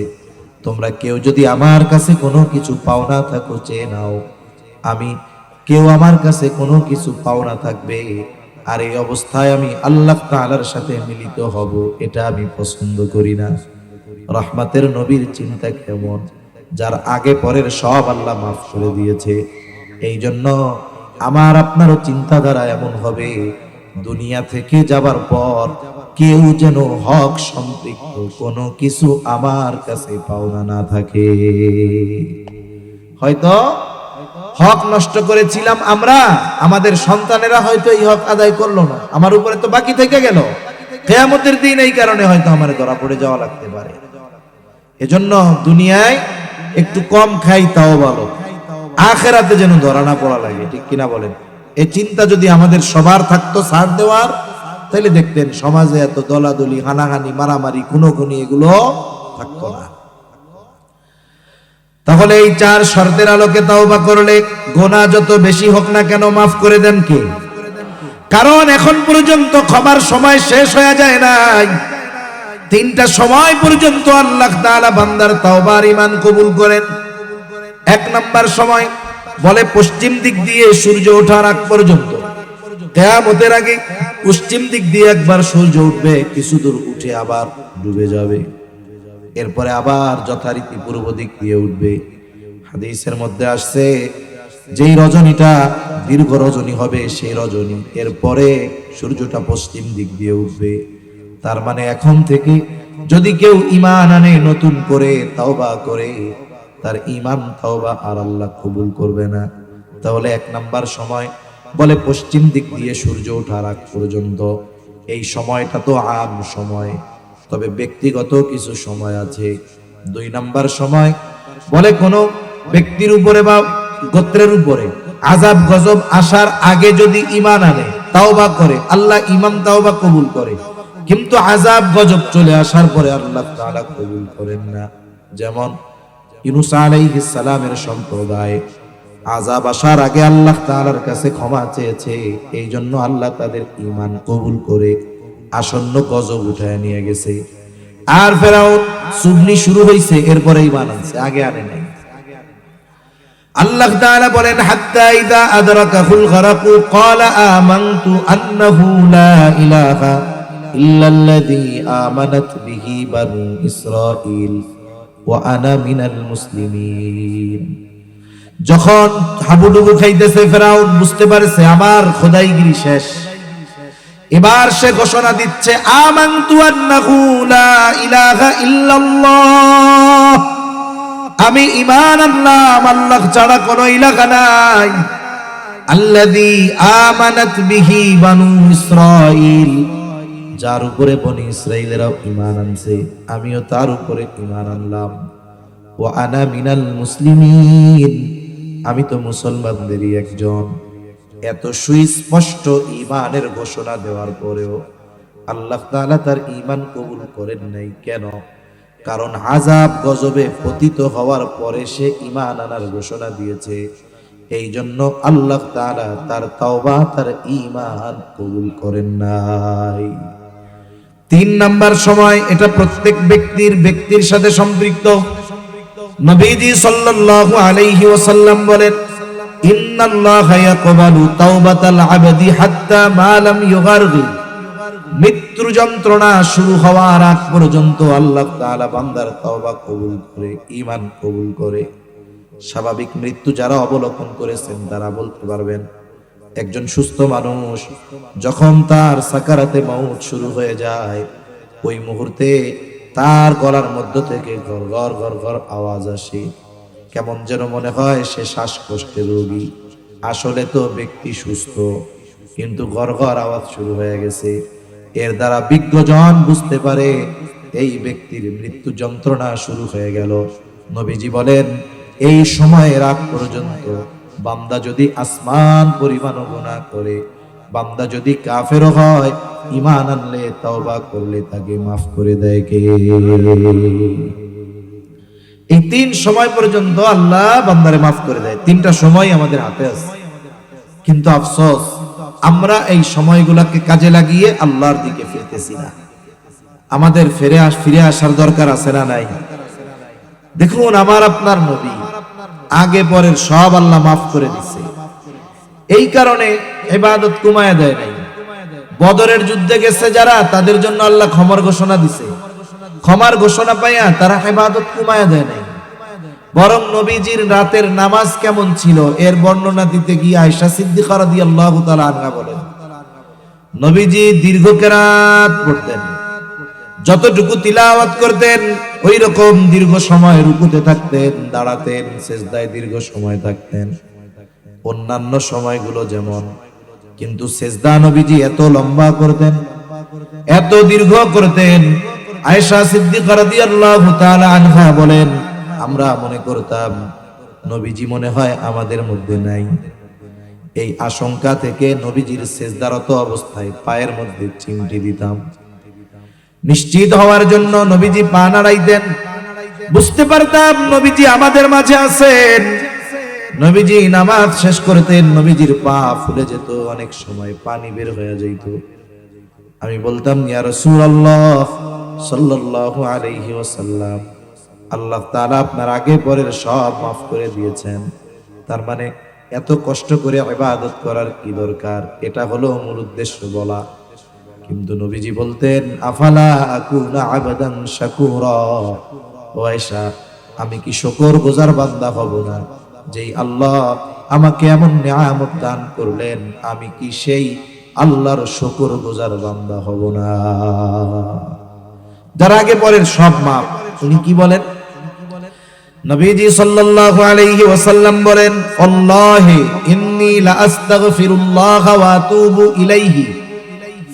তোমরা কেউ যদি আমার কাছে কোনো কিছু পাওনা থাকো চেয়ে নাও। আমি কেউ আমার কাছে কোনো কিছু পাওনা থাকবে আর এই অবস্থায় আমি আল্লাহ তাআলার সাথে মিলিত হব, এটা আমি পছন্দ করি না। রহমতের নবীর চিন্তা কেমন, যার আগে পরের সব আল্লাহ মাফ করে দিয়েছে। এই জন্য আমার আপনারও চিন্তাধারা এমন হবে, দুনিয়া থেকে যাবার পর কেউ যেন হক সম্পৃক্ত কোনো কিছু আমার কাছে পাওনা না থাকে। হয়তো হক নষ্ট করেছিলাম আমরা, আমাদের সন্তানেরা হয়তো এই হক আদায় করলো না, আমার উপরে তো বাকি থেকে গেল। কিয়ামতের দিন এই কারণে হয়তো আমার ধরা পড়ে যাওয়া লাগতে পারে। এজন্য দুনিয়ায় একটু কম খাই তাও ভালো, আখেরাতে যেন ধরা না পড়া লাগে, ঠিক কিনা বলেন? এই চিন্তা যদি আমাদের সবার থাকতো ছাড় দেওয়ার, তাহলে দেখতেন সমাজে এত দলাদলি, হানাহানি, মারামারি, খুনোখুনি এগুলো থাকতো না। তাহলে এই চার শর্তের আলোকে তাওবা করলে গুনাহ যত বেশি হোক না কেন মাফ করে দেন কে? কারণ এখন পর্যন্ত ক্ষমার সময় শেষ হয়ে যায় নাই। তিনটা সময় পর্যন্ত আল্লাহ তাআলা বান্দার তাওবা আর ঈমান কবুল করেন। এক নাম্বার সময় বলে পশ্চিম দিক দিয়ে সূর্য ওঠার আগ পর্যন্ত, কিয়ামতের আগে পশ্চিম দিক দিয়ে একবার সূর্য উঠবে, কিছু দূর উঠে আবার ডুবে যাবে, এরপরে আবার যথারীতি পূর্ব দিক দিয়ে উঠবে। হাদিসের মধ্যে আসছে যেই রজনীটা দীর্ঘ রজনী হবে সেই রজনী, এরপরে সূর্যটা পশ্চিম দিক দিয়ে উঠবে। তার মানে এখন থেকে যদি কেউ ঈমান আনে, নতুন করে তাওবা করে, তার ঈমান তাওবা আর আল্লাহ কবুল করবে না। তাহলে এক নাম্বার সময় বলে পশ্চিম দিক দিয়ে সূর্য ওঠার আগ পর্যন্ত, এই সময়টা তো আম সময়, তবে ব্যক্তিগত কিছু সময় আছে। দুই নাম্বার সময় বলে কোন ব্যক্তির উপরে বা গোত্রের উপরে আযাব গজব আসার আগে যদি ঈমান আনে, তাওবা করে, আল্লাহ ঈমান তাওবা কবুল করে। কিন্তু আযাব গজব চলে আসার পরে আল্লাহ তাআলা কবুল করেন না। যেমন ইউনূস আলাইহিস সালামের সম্প্রদায় আযাব আসার আগে আল্লাহ তাআলার কাছে ক্ষমা চেয়েছে, এই জন্য আল্লাহ তাদের ঈমান কবুল করে আসন্ন গজব উঠায় নিয়ে গেছে। আর ফেরাউন সুবনি শুরু হইছে, এরপরে ঈমান আনছে, আগে আনে নাই। আল্লাহ তাআলা বলেন হাত্তা ইযা আদরাকাহুল গরাকু ক্বালা আমানতু আন্নাহু লা ইলাহা ইল্লাল্লাযী আমানাত বিহি বানু ইসরাঈল ওয়া আনা মিনাল মুসলিমিন। যখন হাবুডুবু খাইতেছে ফেরাউন, বুঝতে পারছে আমার খোদাইগিরি শেষ, এবার সে ঘোষণা দিচ্ছে আমানতু আন্নাহু লা ইলাহা ইল্লাল্লাহ, আমি ঈমান আনলাম আল্লাহ ছাড়া কোনো ইলাহা নাই। আল্লাযী আমানাত বিহি বানু ইসরাঈল, যার উপরে বনি ইসরাঈলেরা ঈমান আনছে, আমিও তার উপরে ঈমান আনলাম। ওয়া আনা মিনাল মুসলিমিন, আমি তো মুসলমানদেরই একজন। এত সুস্পষ্ট ঈমানের ঘোষণা দেওয়ার পরেও আল্লাহ তাআলা তার ঈমান কবুল করেন নাই। কেন? কারণ আযাব গজবে পতিত হওয়ার পরে সে ঈমান আনার ঘোষণা দিয়েছে, এই জন্য আল্লাহ তাআলা তার তাওবা, তার ঈমান কবুল করেন নাই। তিন নাম্বার সময়, এটা প্রত্যেক ব্যক্তির সাথে সম্পৃক্ত। নবীজি সাল্লাল্লাহু আলাইহি ওয়াসাল্লাম বলেন ইন্নাল্লাহা ইয়াকবালু তাওবাতাল আবদি হাত্তা মা লাম ইউগারগির, মৃত্যু যন্ত্রণা শুরু হওয়ার আগ পর্যন্ত আল্লাহ তাআলা বান্দার তওবা কবুল করে, ঈমান কবুল করে। স্বাভাবিক মৃত্যু যারা অবলোকন করেছেন তারা বলতে পারবেন, একজন সুস্থ মানুষ যখন তার সাকারাতে মউত শুরু হয়ে যায়, ওই মুহূর্তে তার গলার মধ্য থেকে গর গর গর গর আওয়াজ আসে, কেমন যেন মনে হয় সে শ্বাসকষ্টের রোগী। আসলে তো ব্যক্তি সুস্থ, কিন্তু গর গর আওয়াজ শুরু হয়ে গেছে। এর দ্বারা বিজ্ঞজন বুঝতে পারে এই ব্যক্তির মৃত্যু যন্ত্রণা শুরু হয়ে গেল। নবীজি বলেন এই সময়ের আগ পর্যন্ত বান্দা যদি আসমান পরিমাণ গুনাহ করে, বান্দা যদি কাফেরও হয়, ঈমান আনলে তওবা করলে তাকে মাফ করে দেয় কে? এই তিন সময় পর্যন্ত আল্লাহ বান্দারে মাফ করে দেয়। তিনটা সময় আমাদের হাতে আছে, কিন্তু আফসোস আমরা এই সময়গুলোকে কাজে লাগিয়ে আল্লাহর দিকে ফিরতেছি না। আমাদের ফিরে আসার দরকার আছে না নাই? দেখুন আমার আপনার নবী আগে পরের সব আল্লাহ মাফ করে দিছে, এই কারণে ইবাদত কমায়া দেয় নাই। বদরের যুদ্ধে গেছে যারা, তাদের জন্য আল্লাহ ক্ষমার ঘোষণা দিছে, ক্ষমার ঘোষণা পাইয়া তারা ইবাদত কমায়া দেয় নাই। বরং নবীজির রাতের নামাজ কেমন ছিল এর বর্ণনা দিতে গিয়ে আয়েশা সিদ্দিকা রাদিয়াল্লাহু তাআলা আনহা বলেন, নবীজি দীর্ঘ কিরাত পড়তেন, যতটুকু তিলাওয়াত করতেন ওই রকম দীর্ঘ সময় রুকুতে থাকতেন, দাঁড়াতেন, সিজদায় দীর্ঘ সময় থাকতেন অন্যান্য সময়গুলো যেমন, কিন্তু সিজদা নবীজি এত লম্বা করতেন, এত দীর্ঘ করতেন। আয়েশা সিদ্দিকা রাদিয়াল্লাহু তাআলা আনহা বলেন, আমরা মনে করতাম নবীজি মনে হয় আমাদের মধ্যে নাই। এই আশঙ্কা থেকে নবীজির সিজদারত অবস্থায় পায়ের মধ্যে চিমটি দিতাম। নিশ্চিত হওয়ার জন্য নবীজি পা নাড়াইতেন, বুঝতে পারতাম নবীজি আমাদের মাঝে আছেন। নবীজি নামাজ শেষ করতেন, নবীজির পা ফুলে যেত, অনেক সময় পানি বের হয়ে যেত। আমি বলতাম, ইয়া রাসূলুল্লাহ সাল্লাল্লাহু আলাইহি ওয়াসাল্লাম, আল্লাহ তাআলা আপনার আগে পরের সব মাফ করে দিয়েছেন, তার মানে এত কষ্ট করে ইবাদত করার কি দরকার? এটা হলো মূল উদ্দেশ্য বলা। কিন্তু নবীজি বলতেন, আফালা আকুনা আবাদান শাকুরা, ও আয়েশা, আমি কি শুকরগুজার বান্দা হব না? যেই আল্লাহ আমাকে এমন নিয়ামত দান করলেন, আমি কি সেই আল্লাহর শুকরগুজার বান্দা হব না? যার আগে পরের সব মাফ। উনি কি বলেন? নবীজি সাল্লাল্লাহু আলাইহি ওয়াসাল্লাম বলেন, আল্লাহি ইন্নী লা আস্তাগফিরুল্লাহ ওয়া আতুবু ইলাইহি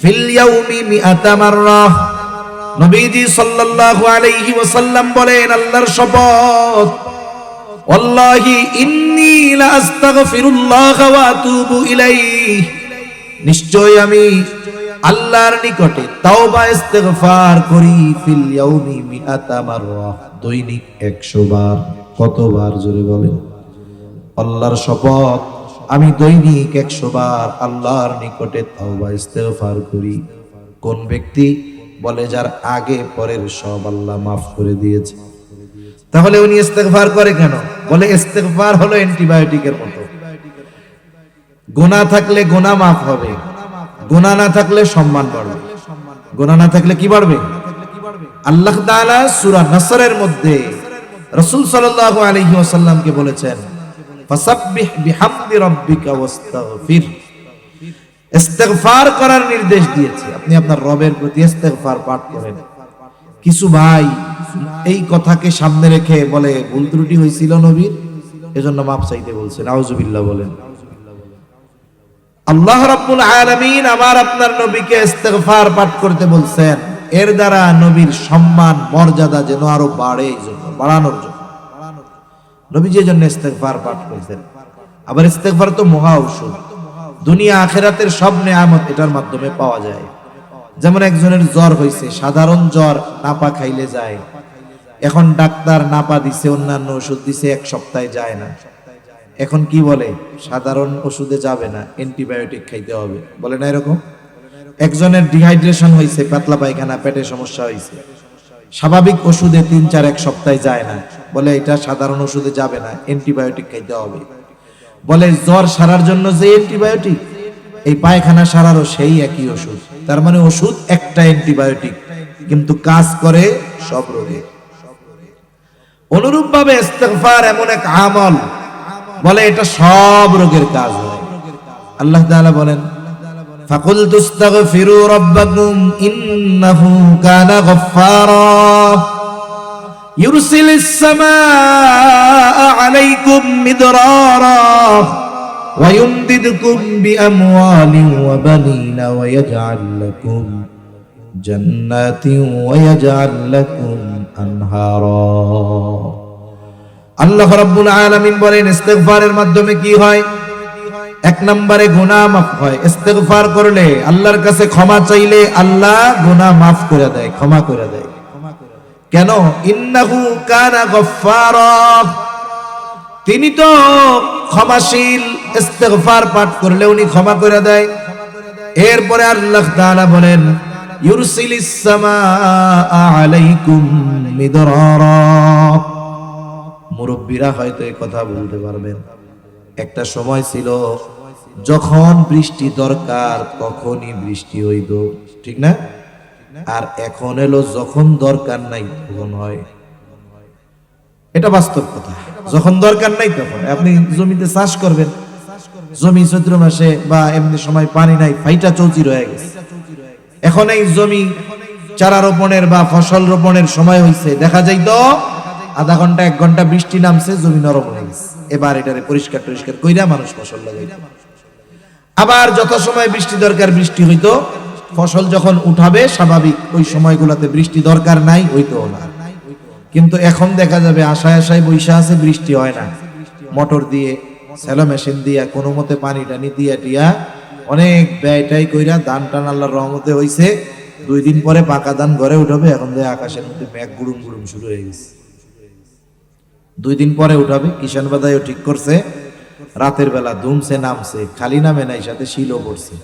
ফিল ইয়াউমি মিআতা মাররাহ। নবীজি সাল্লাল্লাহু আলাইহি ওয়াসাল্লাম বলেন, আল্লাহর শপথ, আল্লাহি ইন্নী লা আস্তাগফিরুল্লাহ ওয়া আতুবু ইলাইহি, নিশ্চয় আমি আল্লাহর নিকটে তাওবা ইস্তেগফার করি, ফিল ইয়াউমি মিআতা মাররাহ, দৈনিক 100 বার। কতবার? জোরে বলেন। আল্লাহর শপথ, আমি দৈনিক 100 বার আল্লাহর নিকটে তাওবা ইস্তেগফার করি। কোন ব্যক্তি? বলে যার আগে পরের সব আল্লাহ মাফ করে দিয়েছে। তাহলে উনি ইস্তেগফার করে কেন? বলে ইস্তেগফার হলো অ্যান্টিবায়োটিকের মতো, গুনাহ থাকলে গুনাহ মাফ হবে, গুনাহ না থাকলে সম্মান বাড়বে। গুনাহ না থাকলে কি বাড়বে? আল্লাহ তাআলা সূরা নাসরের মধ্যে রাসূল সাল্লাল্লাহু আলাইহি ওয়াসাল্লামকে বলেছেন, ফাসাব্বিহ বিহামদি রাব্বিকা ওয়াস্তাগফির, ইস্তেগফার করার নির্দেশ দিয়েছে। আপনি আপনার রবের প্রতি ইস্তেগফার পাঠ করেন। কিছু ভাই এই কথাকে সামনে রেখে বলে, ভুল ত্রুটি হয়েছিল নবীর, এজন্য মাফ চাইতে বলছে। নাউজুবিল্লাহ বলেন। আল্লাহ রাব্বুল আলামিন আমার আপনার নবীকে ইস্তেগফার পাঠ করতে বলছেন, এর দ্বারা নবীর সম্মান মর্যাদা যেন আরো বাড়ে, এই জন্য, বাড়ানোর জন্য নবীজি এই জন্য ইস্তেগফার পাঠ করতেন। আবার ইস্তেগফার তো মহা ঔষধ, দুনিয়া আখিরাতের সব নেয়ামত এটার মাধ্যমে পাওয়া যায়। যেমন একজনের জ্বর হয়েছে, সাধারণ জ্বর নাপা খাইলে যায়, এখন ডাক্তার নাপা দিছে, অন্যান্য ওষুধ দিছে, 1 সপ্তাহে যায় না। এখন কি বলে? সাধারণ ওষুধে যাবে না, অ্যান্টিবায়োটিক খাইতে হবে, বলে না এরকম? একজনের ডিহাইড্রেশন হয়েছে, পাতলা পায়খানা, পেটে সমস্যা হয়েছে, স্বাভাবিক ওষুধে 3-4 সপ্তাহে যায় না, বলে এটা সাধারণ ওষুধে যাবে না, অ্যান্টিবায়োটিক খাইতে হবে। বলে জ্বর সারার জন্য যে অ্যান্টিবায়োটিক, এই পায়খানা সারারও সেই একই ওষুধ। তার মানে ওষুধ একটা, অ্যান্টিবায়োটিক, কিন্তু কাজ করে সব রোগে। অনুরূপ ভাবে ইস্তেগফার এমন এক আমল, বলে এটা সব রোগের কাজ হয়। আল্লাহ তাআলা বলেন, ফাকুলতু ইস্তাগফিরু রাব্বাকুম ইন্নাহু কানা গফফারা ইউরসিলিস সামাআ আলাইকুম মিদরারা ওয়া ইউমদিদকুম বিআমওয়ালিন ওয়া বানিনা ওয়া ইয়াজআল লাকুম জান্নাতিন ওয়া ইয়াজআল লাকুম আনহারা। আল্লাহ রাব্বুল আলামিন বলেন, ইস্তেগফারের মাধ্যমে কি হয়? 1 নম্বরে গুনাহ মাফ হয়। ইস্তেগফার করলে, আল্লাহর কাছে ক্ষমা চাইলে আল্লাহ গুনাহ মাফ করে দেয়, ক্ষমা করে দেয়। কেন? ইন্নাহু কানা গফফারা, তিনি তো ক্ষমাশীল, ইস্তেগফার পাঠ করলে উনি ক্ষমা করে দেয়। এরপরে আল্লাহ তাআলা বলেন, ইউরসিলিস সামাআ আলাইকুম মিদরারা। মুরব্বীরা হয়তো এই কথা বলতে পারবেন, একটা সময় ছিল যখন বৃষ্টি দরকার তখনই বৃষ্টি হইত, ঠিক না? আর এখন এলো যখন দরকার নাই তখন হয়। এটা বাস্তব কথা। যখন দরকার নাই তখন আপনি জমিতে চাষ করবেন, জমি চৈত্র মাসে বা এমনি সময় পানি নাই, ফাইটা চৌচির হয়ে গেছে। এখন এই জমি চারা রোপণের বা ফসল রোপণের সময় হয়েছে, দেখা যায় তো আধা ঘন্টা 1 ঘন্টা বৃষ্টি নামছে, জমি নরম হয়ে গেছে। এবার এটারে পরিষ্কার কইরা মানুষ ফসল লাগাইতো। আবার যত সময় বৃষ্টি দরকার বৃষ্টি হইতো, ফসল যখন উঠাবে স্বাভাবিক ওই সময়গুলোতে বৃষ্টি দরকার নাই, হইতো না। কিন্তু এখন দেখা যাবে আশায় আশায় বৈশা আছে, বৃষ্টি হয় না। মোটর দিয়ে স্যালো মেশিন দিয়া কোনো মতে পানি টানি দিয়া টিয়া অনেক ব্যয়টাই কইরা ধান টান আল্লাহর রহমতে হইছে। 2 দিন পরে পাকা ধান ঘরে উঠাবে, এখন দিয়ে আকাশের মধ্যে মেঘ গুড়ুম গুড়ুম শুরু হয়ে গেছে। 2 দিন পরে উঠাবে, কিষান বাদাইও ঠিক করছে, রাতের বেলা ধুমছে নামছে, খালি নামে নাই, সাথে শিলও পড়ছে।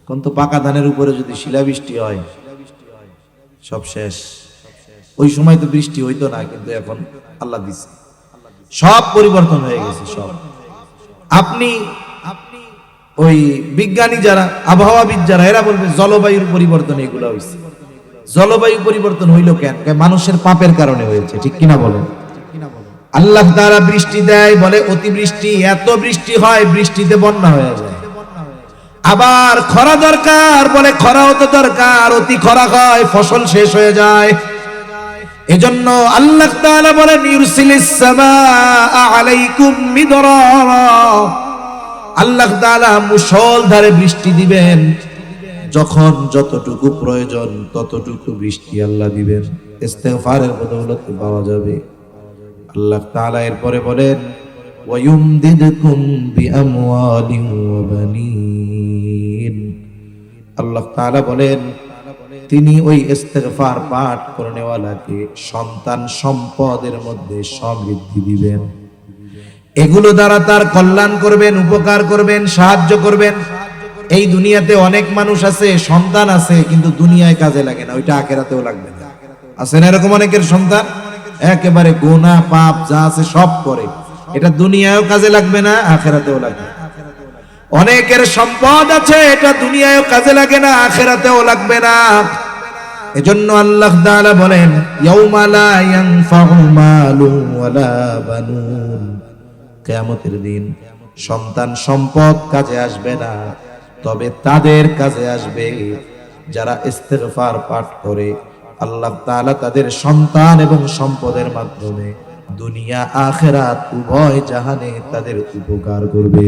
কিন্তু পাকা ধানের উপরে যদি শিলাবৃষ্টি হয় সব শেষ। ওই সময় তো বৃষ্টি হইতো না, কিন্তু এখন আল্লাহ দিছে, সব পরিবর্তন হয়ে গেছে সব। আপনি ওই বিজ্ঞানী যারা, আবহাওয়াবিদ যারা, এরা বলবে জলবায়ুর পরিবর্তন এগুলো হয়েছে। জলবায়ু পরিবর্তন হইলো কেন? মানুষের পাপের কারণে হয়েছে, ঠিক কিনা বলেন? আল্লাহ তাআলা বৃষ্টি দেয়, বলে অতিবৃষ্টি, এত বৃষ্টি হয় বৃষ্টিতে বন্যা হয়ে যায়। আবার খরা দরকার, বলে খরাও তো দরকার, অতি খরা হয় ফসল শেষ হয়ে যায়। এজন্য আল্লাহ তাআলা বলেন ইউরসিলিস সামাআ আলাইকুম মিদরারা, আল্লাহ তাআলা মুষলধারে বৃষ্টি দিবেন, যখন যতটুকু প্রয়োজন ততটুকু বৃষ্টি আল্লাহ দিবেন। ইস্তিগফারের বদৌলতে পাওয়া যাবে। আল্লাহ তাআলা এরপরে বলেন ওয়ায়ুমদিদকুম বিআমওয়ালিন ওয়া বানিন, আল্লাহ তাআলা বলেন তিনি ওই ইস্তিগফার পাঠ করনেওয়ালাকে সন্তান সম্পদের মধ্যে সমৃদ্ধি দিবেন। এগুলো দ্বারা তার কল্যাণ করবেন, উপকার করবেন, সাহায্য করবেন। এই দুনিয়াতে অনেক মানুষ আছে, সন্তান আছে, কিন্তু দুনিয়ায় কাজে লাগে না, ওইটা আখিরাতেও লাগবে না। আছে না এরকম অনেকের সন্তান একেবারে গুনাহ পাপ যা আছে সব করে, এটা দুনিয়ায়ও কাজে লাগবে না, আখিরাতেও লাগবে না। অনেকের সম্পদ আছে, এটা দুনিয়ায়ও কাজে লাগে না, আখিরাতেও লাগবে না। এজন্য আল্লাহ তাআলা বলেন ইয়াউমা লা ইয়ানফাউ মালুন ওয়ালা বানুন, কিয়ামতের দিন সন্তান সম্পদ কাজে আসবে না, তবে তাদের কাজে আসবে যারা ইস্তিগফার পাঠ করে। আল্লাহ তাআলা তাদের সন্তান এবং সম্পদের মাধ্যমে দুনিয়া আখিরাত উভয় জাহানে তাদের উপকার করবে।